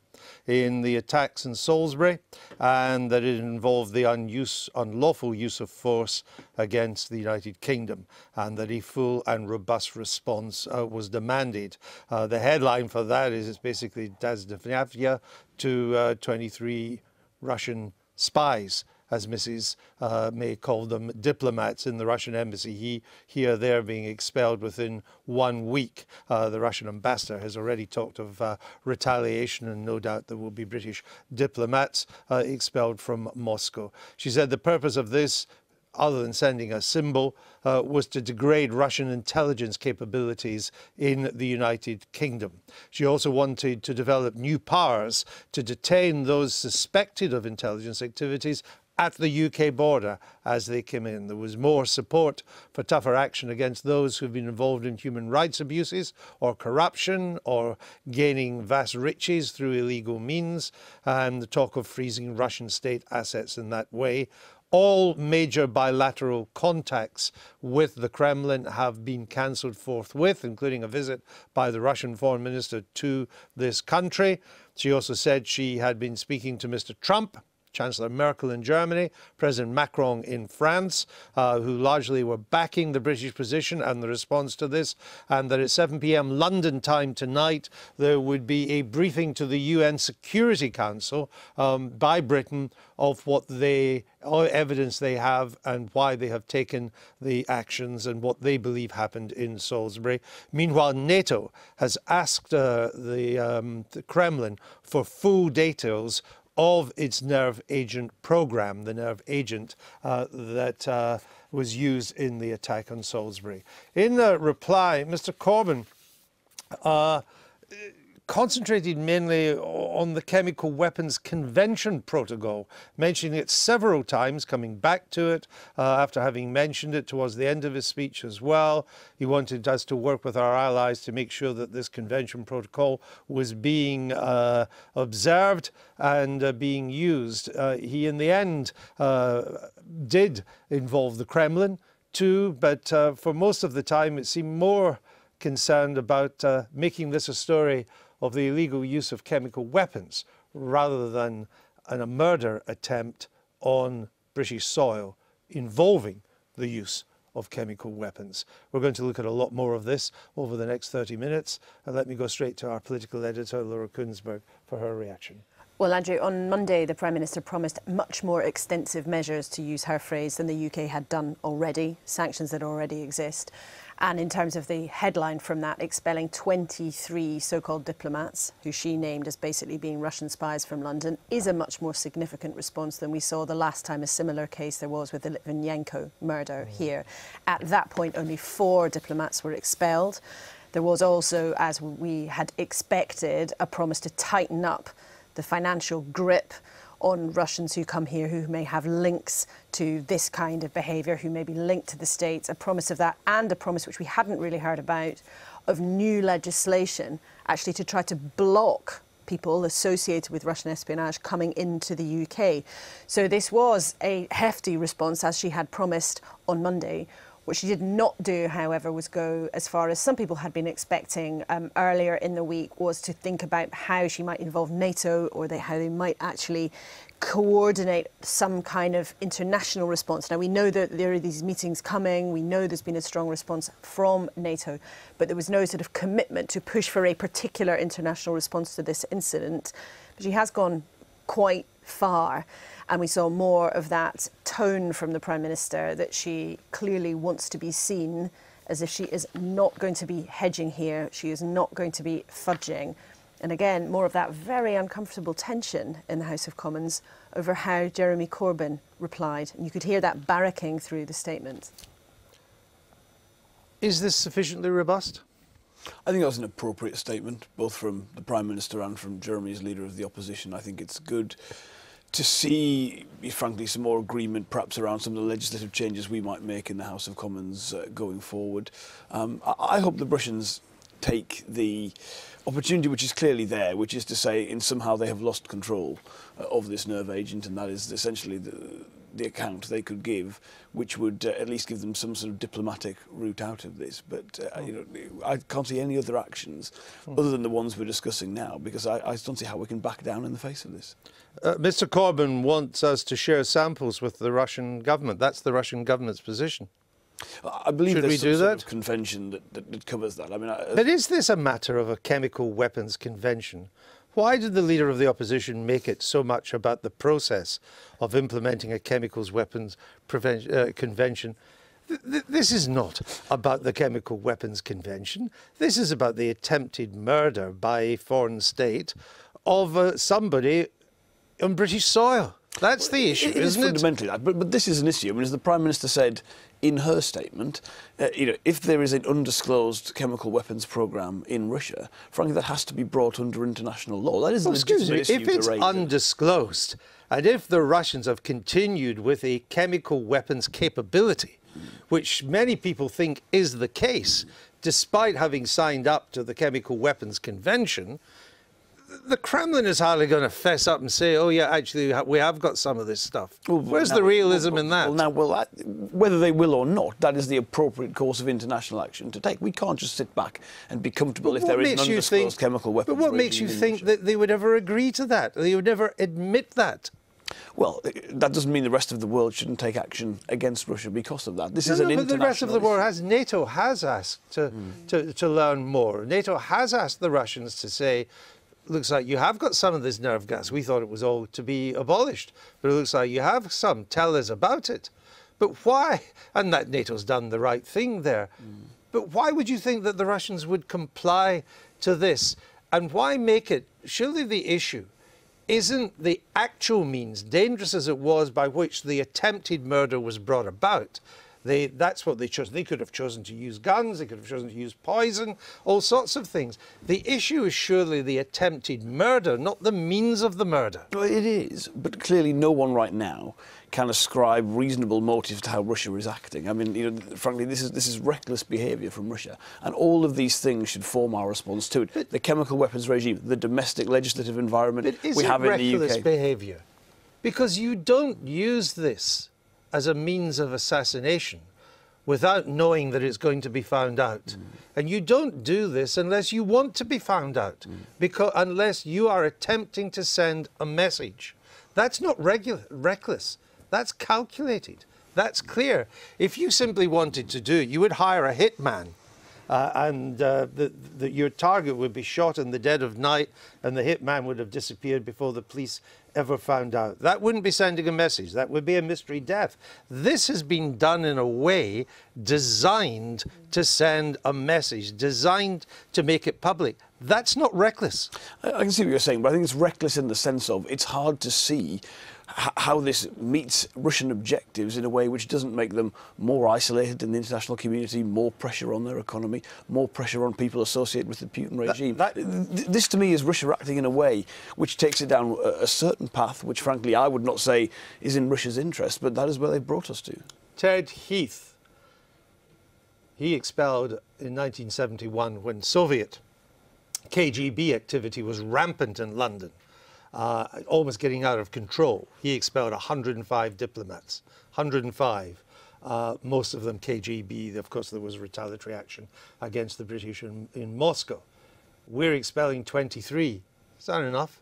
in the attacks in Salisbury and that it involved the unlawful use of force against the United Kingdom and that a full and robust response was demanded. The headline for that is it's basically Dazdevnavia to 23 Russian spies as Mrs. May called them, diplomats in the Russian embassy here, there being expelled within 1 week. The Russian ambassador has already talked of retaliation, and no doubt there will be British diplomats expelled from Moscow. She said the purpose of this, other than sending a symbol, was to degrade Russian intelligence capabilities in the United Kingdom. She also wanted to develop new powers to detain those suspected of intelligence activities at the UK border as they came in. There was more support for tougher action against those who've been involved in human rights abuses or corruption or gaining vast riches through illegal means, and the talk of freezing Russian state assets in that way. All major bilateral contacts with the Kremlin have been cancelled forthwith, including a visit by the Russian foreign minister to this country. She also said she had been speaking to Mr. Trump, Chancellor Merkel in Germany, President Macron in France, who largely were backing the British position and the response to this, and that at 7 p.m. London time tonight there would be a briefing to the UN Security Council by Britain of what evidence they have and why they have taken the actions and what they believe happened in Salisbury. Meanwhile, NATO has asked the Kremlin for full details of its nerve agent program, the nerve agent that was used in the attack on Salisbury. In reply, Mr. Corbyn concentrated mainly on the Chemical Weapons Convention protocol, mentioning it several times, coming back to it after having mentioned it towards the end of his speech as well. He wanted us to work with our allies to make sure that this convention protocol was being observed and being used. He, in the end, did involve the Kremlin too, but for most of the time it seemed more concerned about making this a story of the illegal use of chemical weapons rather than a murder attempt on British soil involving the use of chemical weapons. We're going to look at a lot more of this over the next 30 minutes. And let me go straight to our political editor, Laura Kunsberg, for her reaction. Well, Andrew, on Monday, the Prime Minister promised much more extensive measures, to use her phrase, than the UK had done already, sanctions that already exist. And in terms of the headline from that, expelling 23 so-called diplomats, who she named as basically being Russian spies from London, is a much more significant response than we saw the last time a similar case there was with the Litvinenko murder here. At that point, only 4 diplomats were expelled. There was also, as we had expected, a promise to tighten up the financial grip on Russians who come here who may have links to this kind of behaviour, who may be linked to the States, a promise of that, and a promise which we hadn't really heard about of new legislation actually to try to block people associated with Russian espionage coming into the UK. So this was a hefty response, as she had promised on Monday. What she did not do, however, was go as far as some people had been expecting earlier in the week, was to think about how she might involve NATO, or how they might actually coordinate some kind of international response. Now, we know that there are these meetings coming. We know there's been a strong response from NATO, but there was no sort of commitment to push for a particular international response to this incident. But she has gone quite far. And we saw more of that tone from the Prime Minister, that she clearly wants to be seen as if she is not going to be hedging here. She is not going to be fudging. And again, more of that very uncomfortable tension in the House of Commons over how Jeremy Corbyn replied. And you could hear that barracking through the statement. Is this sufficiently robust? I think that was an appropriate statement, both from the Prime Minister and from Jeremy's Leader of the Opposition. I think it's good to see, frankly, some more agreement perhaps around some of the legislative changes we might make in the House of Commons going forward. I hope the Russians take the opportunity which is clearly there, which is to say somehow they have lost control of this nerve agent, and that is essentially the account they could give, which would at least give them some sort of diplomatic route out of this. But you know, I can't see any other actions other than the ones we're discussing now, because I don't see how we can back down in the face of this. Mr. Corbyn wants us to share samples with the Russian government. That's the Russian government's position. I believe Should there's we do some that? sort of convention that covers that. I mean, But is this a matter of a chemical weapons convention? why did the Leader of the Opposition make it so much about the process of implementing a chemicals weapons convention? This is not about the Chemical Weapons Convention. This is about the attempted murder by a foreign state of somebody on British soil. That's the issue, isn't it? Fundamentally that, but this is an issue. I mean, as the Prime Minister said in her statement, if there is an undisclosed chemical weapons programme in Russia, frankly, that has to be brought under international law. That is a legitimate issue to raise. If it's undisclosed, and if the Russians have continued with a chemical weapons capability, which many people think is the case, despite having signed up to the Chemical Weapons Convention, the Kremlin is hardly going to fess up and say, oh, yeah, actually, we have got some of this stuff. Where's the realism in that? Whether they will or not, that is the appropriate course of international action to take. We can't just sit back and be comfortable if there is an undisclosed chemical weapons regime. But what makes you think that they would ever agree to that? They would never admit that? Well, that doesn't mean the rest of the world shouldn't take action against Russia because of that. This is an international but the rest of the world has. NATO has asked to learn more. NATO has asked the Russians to say, looks like you have got some of this nerve gas. We thought it was all to be abolished, but it looks like you have some. Tell us about it. But why? And that NATO's done the right thing there. But why would you think that the Russians would comply to this? And why make it? Surely the issue isn't the actual means, dangerous as it was, by which the attempted murder was brought about. That's what they chose. They could have chosen to use guns, they could have chosen to use poison, all sorts of things. The issue is surely the attempted murder, not the means of the murder. Well, it is, but clearly no one right now can ascribe reasonable motives to how Russia is acting. I mean, frankly, this is reckless behaviour from Russia, and all of these things should form our response to it. The chemical weapons regime, the domestic legislative environment we have in the UK. Reckless behaviour, because you don't use this as a means of assassination without knowing that it's going to be found out. And you don't do this unless you want to be found out, because unless you are attempting to send a message. That's not reckless. That's calculated. That's clear. If you simply wanted to do it, you would hire a hitman and your target would be shot in the dead of night and the hitman would have disappeared before the police ever found out. That wouldn't be sending a message. That would be a mystery death. This has been done in a way designed to send a message, designed to make it public. That's not reckless. I can see what you're saying, but I think it's reckless in the sense of it's hard to see how this meets Russian objectives in a way which doesn't make them more isolated in the international community, more pressure on their economy, more pressure on people associated with the Putin regime. This, to me, is Russia acting in a way which takes it down a certain path, which, frankly, I would not say is in Russia's interest, but that is where they've brought us to. Ted Heath, he expelled in 1971 when Soviet KGB activity was rampant in London. Almost getting out of control. He expelled 105 diplomats, 105, most of them KGB. Of course, there was retaliatory action against the British in Moscow. We're expelling 23. Is that enough?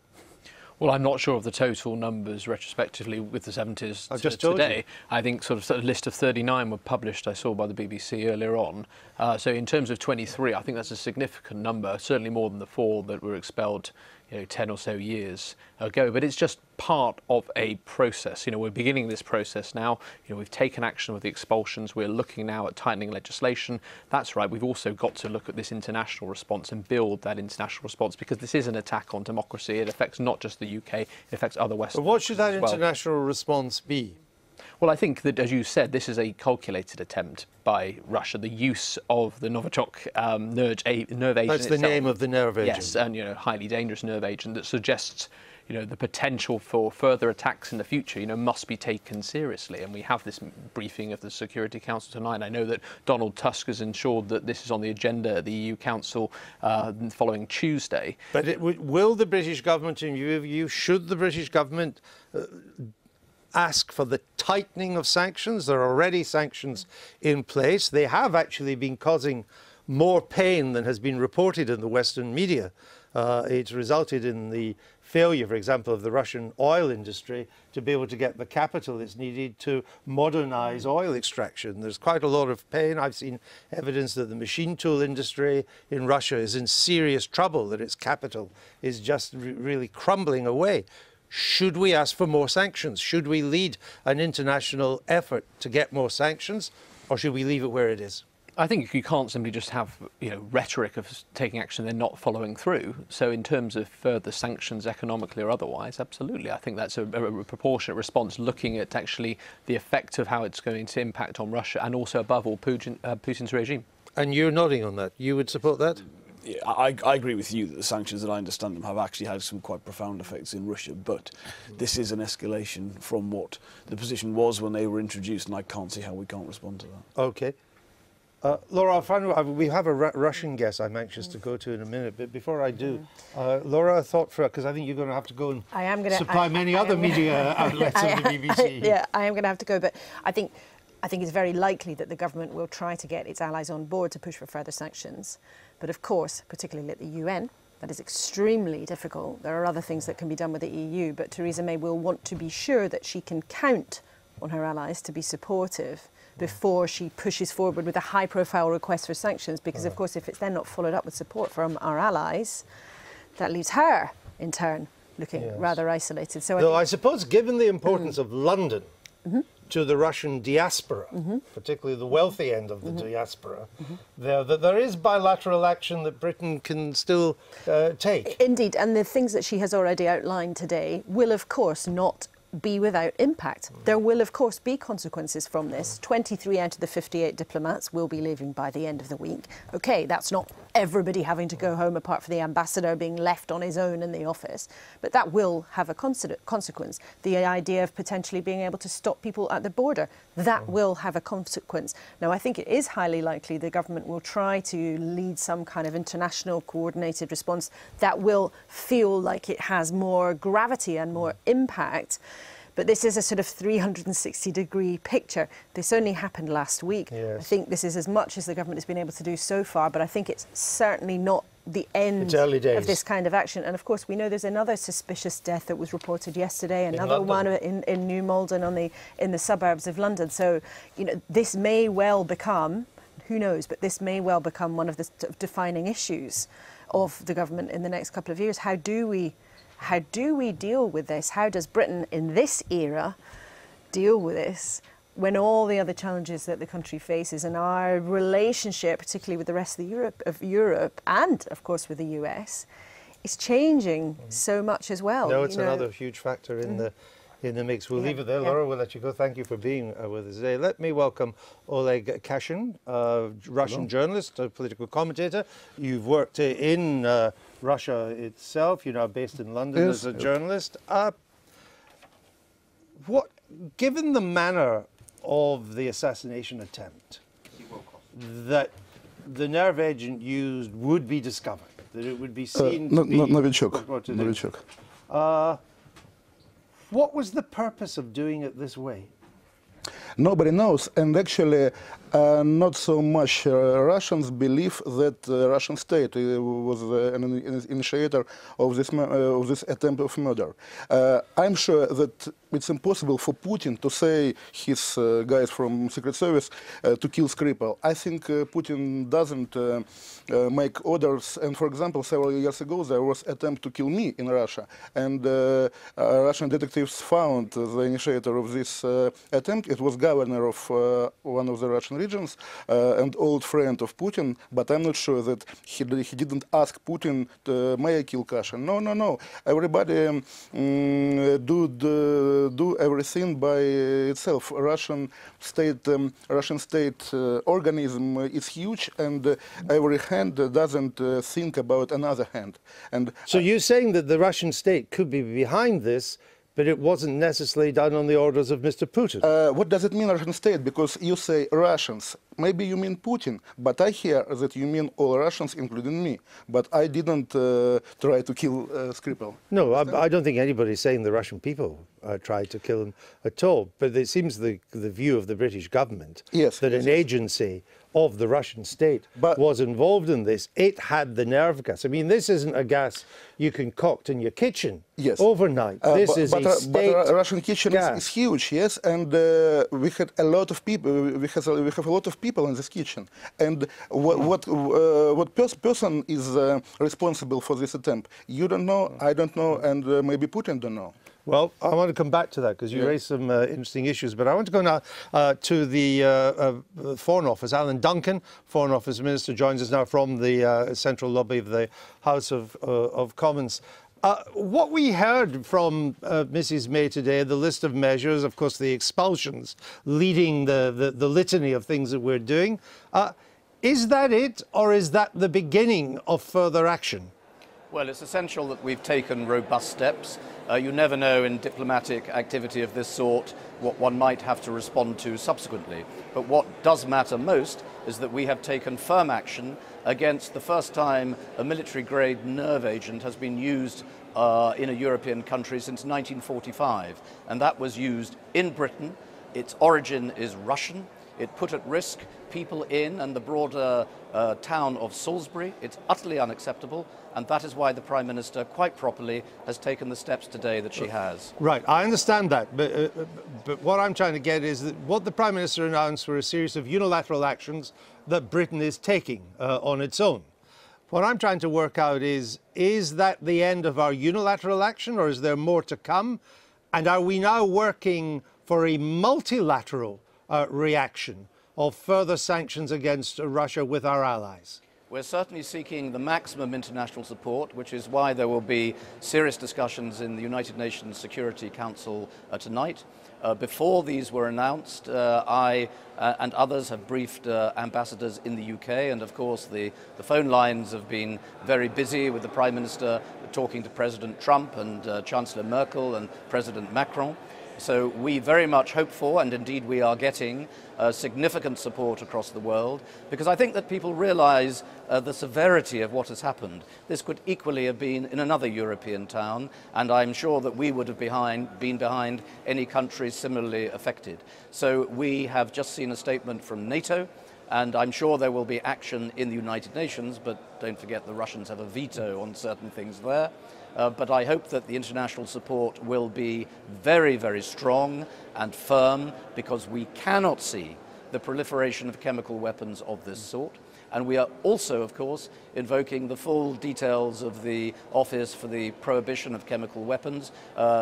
Well, I'm not sure of the total numbers retrospectively with the 70s I've just told today. You. I think sort of a list of 39 were published, I saw by the BBC earlier on. So in terms of 23, I think that's a significant number, certainly more than the 4 that were expelled 10 or so years ago. But it's just part of a process. We're beginning this process now. We've taken action with the expulsions. We're looking now at tightening legislation. That's right. We've also got to look at this international response and build that international response, because this is an attack on democracy. It affects not just the UK, it affects other Western countries. But what should that international response be? Well, I think that, as you said, this is a calculated attempt by Russia. The use of the Novichok nerve agent. That's the name of the nerve agent. Yes, and highly dangerous nerve agent that suggests the potential for further attacks in the future, must be taken seriously. And we have this briefing of the Security Council tonight. I know that Donald Tusk has ensured that this is on the agenda at the EU Council the following Tuesday. But will the British government, in your view, should the British government ask for the tightening of sanctions? There are already sanctions in place. They have actually been causing more pain than has been reported in the Western media It's resulted in the failure, for example, of the Russian oil industry to be able to get the capital that's needed to modernize oil extraction. There's quite a lot of pain. I've seen evidence that the machine tool industry in Russia is in serious trouble, that its capital is just really crumbling away. Should we ask for more sanctions? Should we lead an international effort to get more sanctions, or should we leave it where it is? I think you can't simply just have, rhetoric of taking action and not following through. So in terms of further sanctions, economically or otherwise, absolutely. I think that's a proportionate response, looking at actually the effect of how it's going to impact on Russia and also, above all, Putin's regime. And you're nodding on that. You would support that? Yeah, I agree with you that the sanctions, that I understand them, have actually had some quite profound effects in Russia, but this is an escalation from what the position was when they were introduced, and I can't see how we can't respond to that. Okay. Laura, we have a Russian guest I'm anxious to go to in a minute, but before I do, Laura, a thought for, because I think you're going to have to go and supply many other media outlets of the BBC. Yeah, I am going to have to go, but I think it's very likely that the government will try to get its allies on board to push for further sanctions. But of course, particularly at the UN, that is extremely difficult. There are other things that can be done with the EU, but Theresa May will want to be sure that she can count on her allies to be supportive before she pushes forward with a high-profile request for sanctions, because, of course, if it's then not followed up with support from our allies, that leaves her, in turn, looking rather isolated. So I suppose, given the importance of London to the Russian diaspora, particularly the wealthy end of the diaspora, there is bilateral action that Britain can still take. Indeed, and the things that she has already outlined today will, of course, not be without impact. There will, of course, be consequences from this. 23 out of the 58 diplomats will be leaving by the end of the week. OK, that's not everybody having to go home apart from the ambassador being left on his own in the office, but that will have a consequence. The idea of potentially being able to stop people at the border, that will have a consequence. Now, I think it is highly likely the government will try to lead some kind of international coordinated response that will feel like it has more gravity and more impact. But this is a sort of 360-degree picture. This only happened last week. Yes. I think this is as much as the government has been able to do so far, but I think it's certainly not the end of this kind of action. And of course, we know there's another suspicious death that was reported yesterday, another one in New Malden in the suburbs of London. So, this may well become, who knows, but this may well become one of the defining issues of the government in the next couple of years. How do we deal with this? How does Britain in this era deal with this when all the other challenges that the country faces and our relationship, particularly with the rest of Europe and, of course, with the US, is changing so much as well? No, it's another huge factor in the mix. We'll leave it there. Laura, we'll let you go. Thank you for being with us today. Let me welcome Oleg Kashin, Russian journalist, a political commentator. You've worked in Russia itself. You're now based in London as a journalist. Given the manner of the assassination attempt, that the nerve agent used would be discovered, that it would be seen to be... Novichok. What was the purpose of doing it this way? Nobody knows, and actually not so much Russians believe that the Russian state was an initiator of this attempt of murder. I'm sure that it's impossible for Putin to say his guys from Secret Service to kill Skripal. I think Putin doesn't make orders, and for example, several years ago there was an attempt to kill me in Russia, and Russian detectives found the initiator of this attempt. It was governor of one of the Russian regions and old friend of Putin, but I'm not sure that he didn't ask Putin, may I kill Kashin? No. Everybody do everything by itself. Russian state organism is huge, and every hand doesn't think about another hand. And so you're saying that the Russian state could be behind this, but it wasn't necessarily done on the orders of Mr. Putin. What does it mean, Russian state? Because you say Russians. Maybe you mean Putin, but I hear that you mean all Russians, including me. But I didn't try to kill Skripal. No, I don't think anybody's saying the Russian people tried to kill him at all. But it seems the view of the British government that an agency of the Russian state was involved in this, it had the nerve gas. I mean, this isn't a gas you concoct in your kitchen overnight. This is a state but Russian kitchen is huge, yes, and we had a lot of people. We have a lot of people in this kitchen. And what person is responsible for this attempt? You don't know, I don't know, and maybe Putin don't know. Well, I want to come back to that because you raised some interesting issues. But I want to go now to the Foreign Office. Alan Duncan, Foreign Office Minister, joins us now from the central lobby of the House of Commons. What we heard from Mrs May today, the list of measures, of course, the expulsions leading the litany of things that we're doing, is that it, or is that the beginning of further action? Well, it's essential that we've taken robust steps. You never know in diplomatic activity of this sort what one might have to respond to subsequently. But what does matter most is that we have taken firm action against the first time a military-grade nerve agent has been used in a European country since 1945. And that was used in Britain. Its origin is Russian. It put at risk people in and the broader town of Salisbury. It's utterly unacceptable, and that is why the Prime Minister, quite properly, has taken the steps today that she has. Right, I understand that, but what I'm trying to get is that what the Prime Minister announced were a series of unilateral actions that Britain is taking on its own. What I'm trying to work out is that the end of our unilateral action, or is there more to come? And are we now working for a multilateral reaction of further sanctions against Russia with our allies? We're certainly seeking the maximum international support, which is why there will be serious discussions in the United Nations Security Council tonight. Before these were announced, I and others have briefed ambassadors in the UK, and of course the phone lines have been very busy with the Prime Minister talking to President Trump and Chancellor Merkel and President Macron. So we very much hope for, and indeed we are getting, significant support across the world, because I think that people realise the severity of what has happened. This could equally have been in another European town, and I'm sure that we would have been behind any country similarly affected. So we have just seen a statement from NATO, and I'm sure there will be action in the United Nations, but don't forget the Russians have a veto on certain things there. But I hope that the international support will be very, very strong and firm, because we cannot see the proliferation of chemical weapons of this sort. And we are also, of course, invoking the full details of the Office for the Prohibition of Chemical Weapons,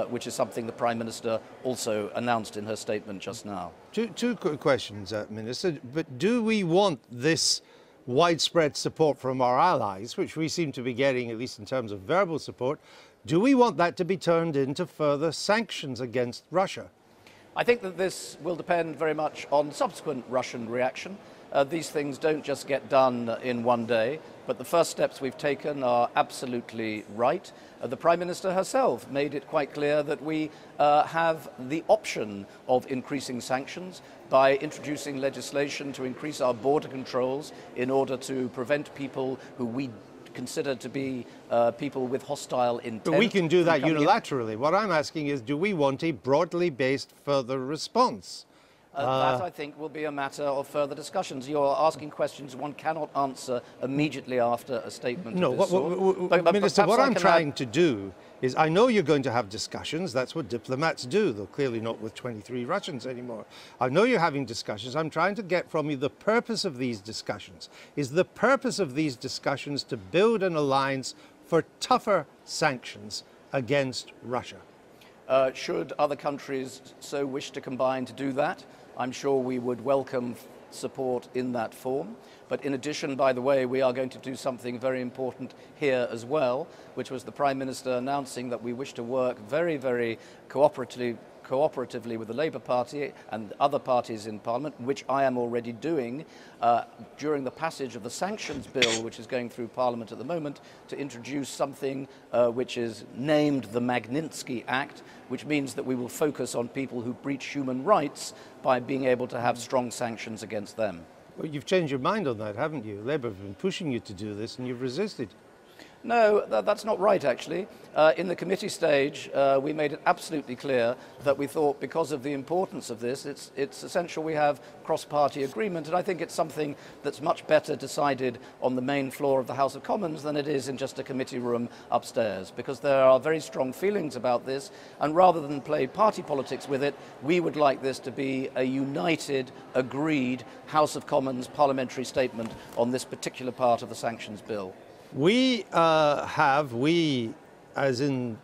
which is something the Prime Minister also announced in her statement just now. Two quick questions, Minister. But do we want this widespread support from our allies, which we seem to be getting, at least in terms of verbal support, do we want that to be turned into further sanctions against Russia? I think that this will depend very much on subsequent Russian reaction. These things don't just get done in one day, but the first steps we've taken are absolutely right. The Prime Minister herself made it quite clear that we have the option of increasing sanctions by introducing legislation to increase our border controls in order to prevent people who we consider to be people with hostile intent. But we can do that unilaterally. What I'm asking is, do we want a broadly based further response? That, I think, will be a matter of further discussions. You're asking questions one cannot answer immediately after a statement of this sort. Minister, what I'm trying to do is, I know you're going to have discussions. That's what diplomats do, though clearly not with 23 Russians anymore. I know you're having discussions. I'm trying to get from you the purpose of these discussions. Is the purpose of these discussions to build an alliance for tougher sanctions against Russia? Should other countries so wish to combine to do that, I'm sure we would welcome support in that form. But in addition, by the way, we are going to do something very important here as well, which was the Prime Minister announcing that we wish to work very, very cooperatively with the Labour Party and other parties in Parliament, which I am already doing during the passage of the sanctions bill, which is going through Parliament at the moment, to introduce something which is named the Magnitsky Act, which means that we will focus on people who breach human rights by being able to have strong sanctions against them. Well, you've changed your mind on that, haven't you? Labour have been pushing you to do this and you've resisted. No, that's not right, actually. In the committee stage, we made it absolutely clear that we thought because of the importance of this, it's essential we have cross-party agreement, and I think it's something that's much better decided on the main floor of the House of Commons than it is in just a committee room upstairs, because there are very strong feelings about this, and rather than play party politics with it, we would like this to be a united, agreed House of Commons parliamentary statement on this particular part of the sanctions bill. We as in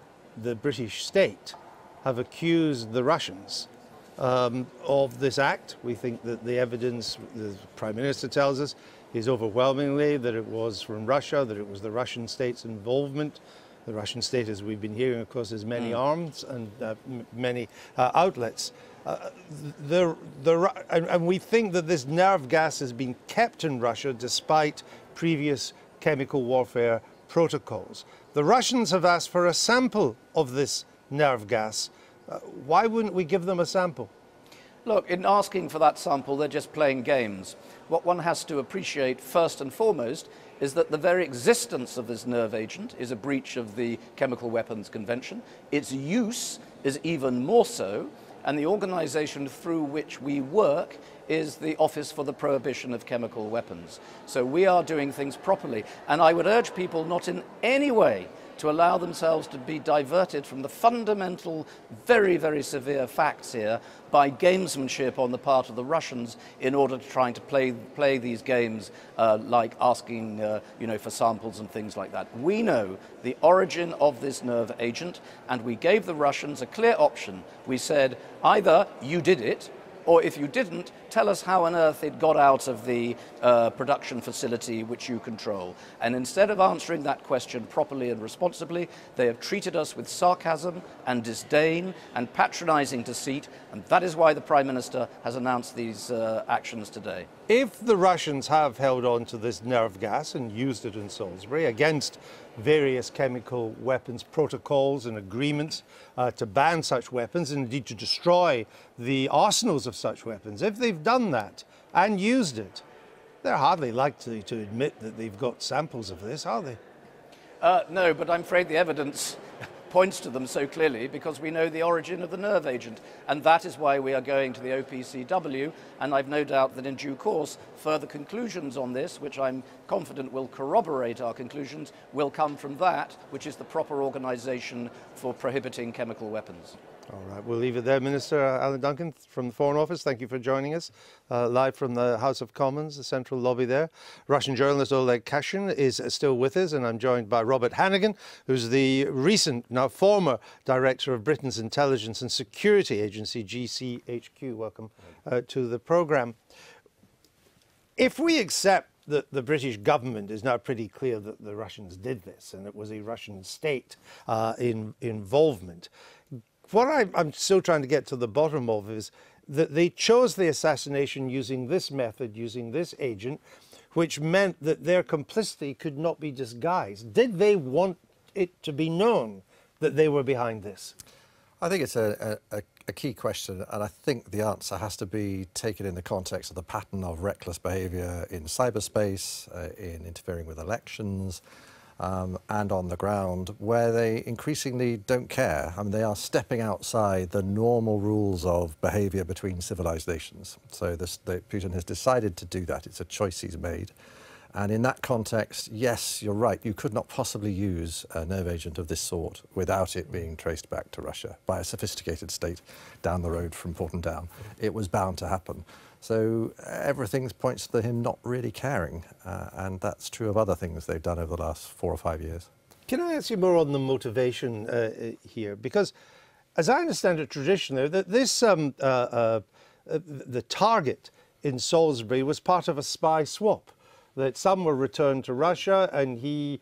the British state, have accused the Russians of this act. We think that the evidence, the Prime Minister tells us, is overwhelmingly that it was from Russia, that it was the Russian state's involvement. The Russian state, as we've been hearing, of course, has many arms and many outlets. And we think that this nerve gas has been kept in Russia despite previous chemical warfare protocols. The Russians have asked for a sample of this nerve gas. Why wouldn't we give them a sample? Look, in asking for that sample, they're just playing games. What one has to appreciate first and foremost is that the very existence of this nerve agent is a breach of the Chemical Weapons Convention. Its use is even more so, and the organisation through which we work is the Office for the Prohibition of Chemical Weapons. So we are doing things properly, and I would urge people not in any way to allow themselves to be diverted from the fundamental, very, very severe facts here by gamesmanship on the part of the Russians in order to trying to play these games like asking for samples and things like that. We know the origin of this nerve agent, and we gave the Russians a clear option. We said, either you did it, or if you didn't, tell us how on earth it got out of the production facility which you control. And instead of answering that question properly and responsibly, they have treated us with sarcasm and disdain and patronising deceit, and that is why the Prime Minister has announced these actions today. If the Russians have held on to this nerve gas and used it in Salisbury against various chemical weapons protocols and agreements to ban such weapons and indeed to destroy the arsenals of such weapons, if they've done that and used it, they're hardly likely to admit that they've got samples of this, are they? No, but I'm afraid the evidence points to them so clearly because we know the origin of the nerve agent, and that is why we are going to the OPCW, and I've no doubt that in due course further conclusions on this, which I'm confident will corroborate our conclusions, will come from that, which is the proper organisation for prohibiting chemical weapons. All right, we'll leave it there. Minister Alan Duncan from the Foreign Office, thank you for joining us live from the House of Commons, the central lobby there. Russian journalist Oleg Kashin is still with us, and I'm joined by Robert Hannigan, who's the recent, now former, director of Britain's Intelligence and Security Agency, GCHQ. Welcome to the programme. If we accept that the British government is now pretty clear that the Russians did this and it was a Russian state involvement, what I'm still trying to get to the bottom of is that they chose the assassination using this method, using this agent, which meant that their complicity could not be disguised. Did they want it to be known that they were behind this? I think it's a key question, and I think the answer has to be taken in the context of the pattern of reckless behaviour in cyberspace, in interfering with elections, and on the ground, where they increasingly don't care. I mean, they are stepping outside the normal rules of behaviour between civilised nations. So Putin has decided to do that. It's a choice he's made. And in that context, yes, you're right, you could not possibly use a nerve agent of this sort without it being traced back to Russia by a sophisticated state down the road from Porton Down. It was bound to happen. So everything points to him not really caring, and that's true of other things they've done over the last 4 or 5 years. Can I ask you more on the motivation here? Because as I understand it traditionally, this the target in Salisbury was part of a spy swap, that some were returned to Russia and he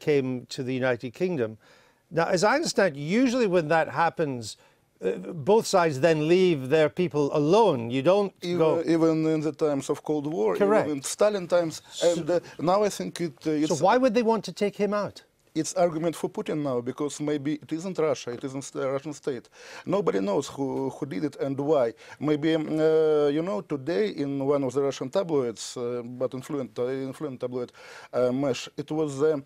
came to the United Kingdom. Now, as I understand, usually when that happens, both sides then leave their people alone. You don't go... Even in the times of Cold War, correct, even in Stalin times, and now I think so why would they want to take him out? it's argument for Putin now, because maybe it isn't Russia, it isn't the Russian state. Nobody knows who did it and why. Maybe, you know, today in one of the Russian tabloids, but influent tabloid, Mesh, it was the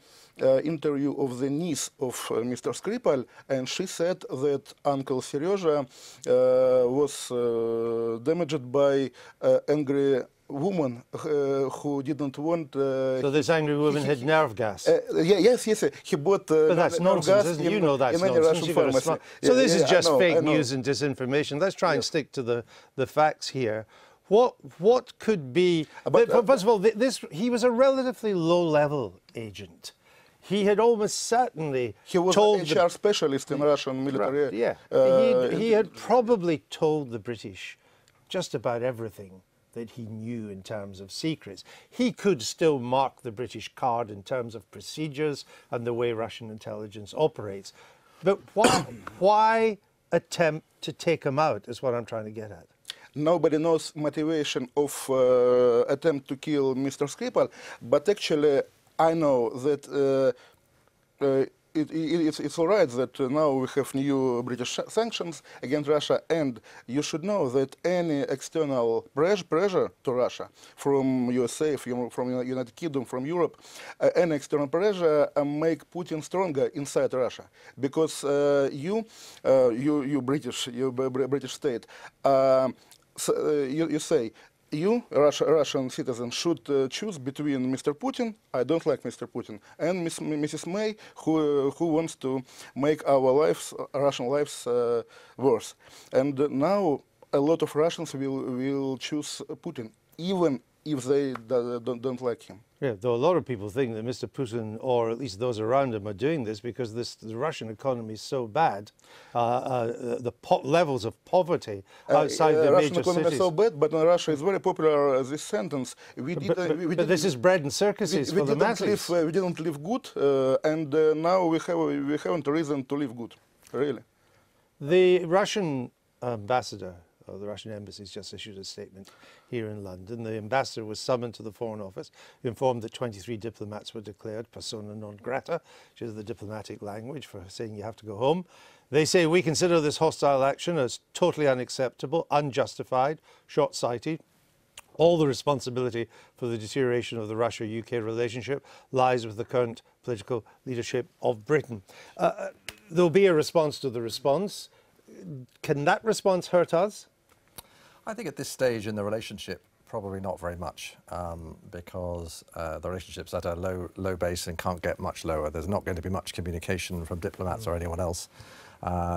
interview of the niece of Mr. Skripal, and she said that Uncle Serezha was damaged by angry woman who didn't want... so this angry woman had nerve gas? Yes. He bought but that's nonsense, isn't it? You know that's nonsense. So this is just fake news and disinformation. Let's try and stick to the facts here. What could be... first of all, he was a relatively low-level agent. He had almost certainly He was an HR specialist in Russian military. Right, yeah. He had probably told the British just about everything that he knew in terms of secrets. He could still mark the British card in terms of procedures and the way Russian intelligence operates. But why attempt to take him out is what I'm trying to get at. Nobody knows motivation of attempt to kill Mr. Skripal, but actually I know that it's all right that now we have new British sanctions against Russia, and you should know that any external pressure to Russia from USA, from United Kingdom, from Europe, any external pressure make Putin stronger inside Russia, because you British state, you say, you, Russian citizens, should choose between Mr. Putin, I don't like Mr. Putin, and Mrs. May, who wants to make our lives, Russian lives, worse. And now a lot of Russians will choose Putin, even if they don't like him. Yeah, though a lot of people think that Mr. Putin, or at least those around him, are doing this because the Russian economy is so bad, the levels of poverty outside the major Russian economy cities. is so bad, but in Russia it's very popular, this sentence. But this is bread and circuses for the masses. We didn't live good, and now we haven't a reason to live good, really. The Russian ambassador, or the Russian embassy, has just issued a statement here in London. The ambassador was summoned to the Foreign Office, informed that 23 diplomats were declared persona non grata, which is the diplomatic language for saying you have to go home. They say, we consider this hostile action as totally unacceptable, unjustified, short-sighted. All the responsibility for the deterioration of the Russia-UK relationship lies with the current political leadership of Britain. There'll be a response to the response. Can that response hurt us? I think at this stage in the relationship, probably not very much, because the relationship's at a low base and can't get much lower. There's not going to be much communication from diplomats or anyone else.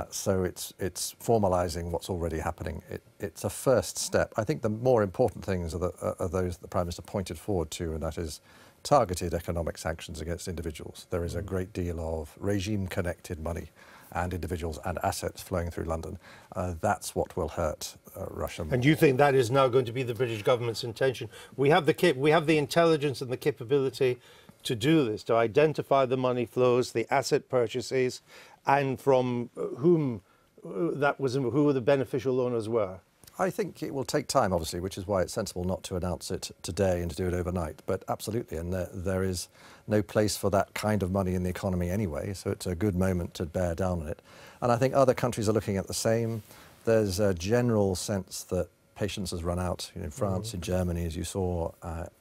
So it's formalising what's already happening. It's a first step. I think the more important things are those the Prime Minister pointed forward to, and that is targeted economic sanctions against individuals. There is a great deal of regime-connected money and individuals and assets flowing through London. That's what will hurt Russia more. And you think that is now going to be the British government's intention? We have the intelligence and the capability to do this, to identify the money flows, the asset purchases, and from whom who the beneficial owners were. I think it will take time, obviously, which is why it's sensible not to announce it today and to do it overnight. But absolutely, and there is no place for that kind of money in the economy anyway, so it's a good moment to bear down on it. And I think other countries are looking at the same. There's a general sense that patience has run out in France, in Germany, as you saw,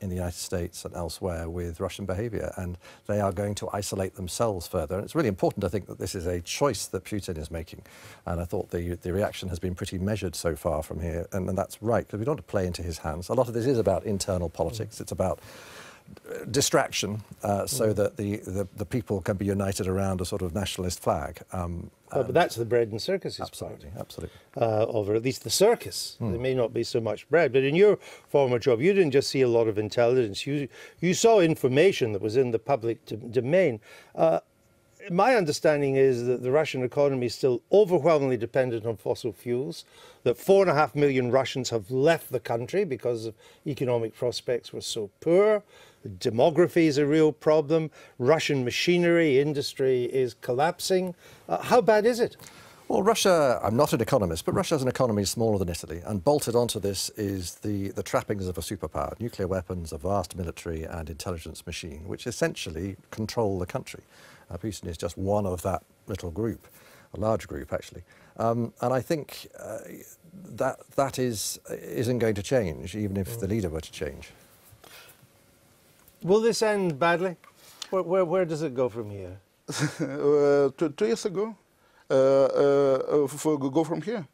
in the United States and elsewhere with Russian behaviour, and they are going to isolate themselves further. And it's really important, I think, that this is a choice that Putin is making. And I thought the reaction has been pretty measured so far from here, and that's right, because we don't want to play into his hands. A lot of this is about internal politics. It's about distraction so that the people can be united around a sort of nationalist flag. But that's the bread and circuses absolutely, part. Absolutely. Or at least the circus. There may not be so much bread. But in your former job, you didn't just see a lot of intelligence. You saw information that was in the public domain. My understanding is that the Russian economy is still overwhelmingly dependent on fossil fuels, that 4.5 million Russians have left the country because of economic prospects were so poor. Demography is a real problem. Russian machinery industry is collapsing. How bad is it? Well, Russia, I'm not an economist, but Russia as an economy is smaller than Italy, and bolted onto this is the trappings of a superpower, nuclear weapons, a vast military and intelligence machine, which essentially control the country. Putin is just one of that little group, a large group actually. And I think that isn't going to change, even if the leader were to change. Will this end badly? Where does it go from here? 2 years ago, go from here.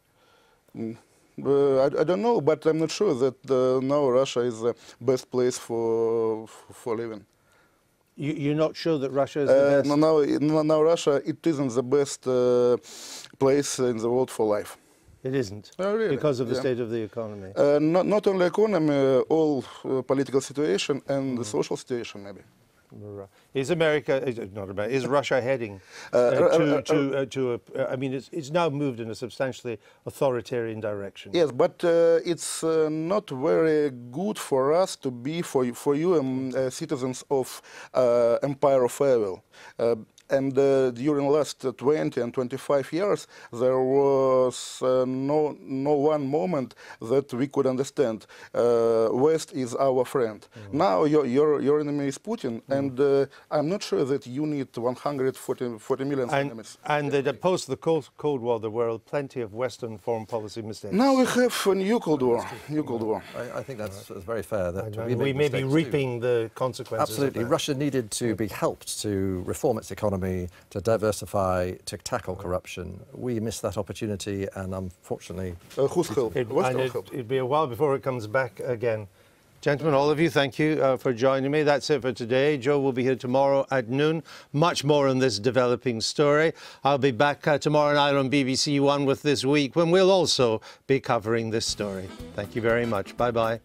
I don't know, but I'm not sure that now Russia is the best place for living. You're not sure that Russia is the best? Now Russia, it isn't the best place in the world for life. It isn't? Oh, really? Because of the state of the economy? Not only economy, all political situation and the social situation, maybe. Is is Russia heading I mean, it's now moved in a substantially authoritarian direction. Yes, but it's not very good for us to be, for you citizens of Empire of Evil. And during the last 20 and 25 years, there was no one moment that we could understand West is our friend. Now your enemy is Putin, and I'm not sure that you need 140 million enemies. And post the Cold War, there were plenty of Western foreign policy mistakes. Now we have a new Cold War. I think that's very fair. That we may be reaping the consequences. Absolutely. Russia needed to be helped to reform its economy, to diversify, to tackle corruption. We missed that opportunity, and unfortunately... who's help? It'd be a while before it comes back again. Gentlemen, all of you, thank you for joining me. That's it for today. Joe will be here tomorrow at noon. Much more on this developing story. I'll be back tomorrow night on BBC One with This Week, when we'll also be covering this story. Thank you very much. Bye-bye.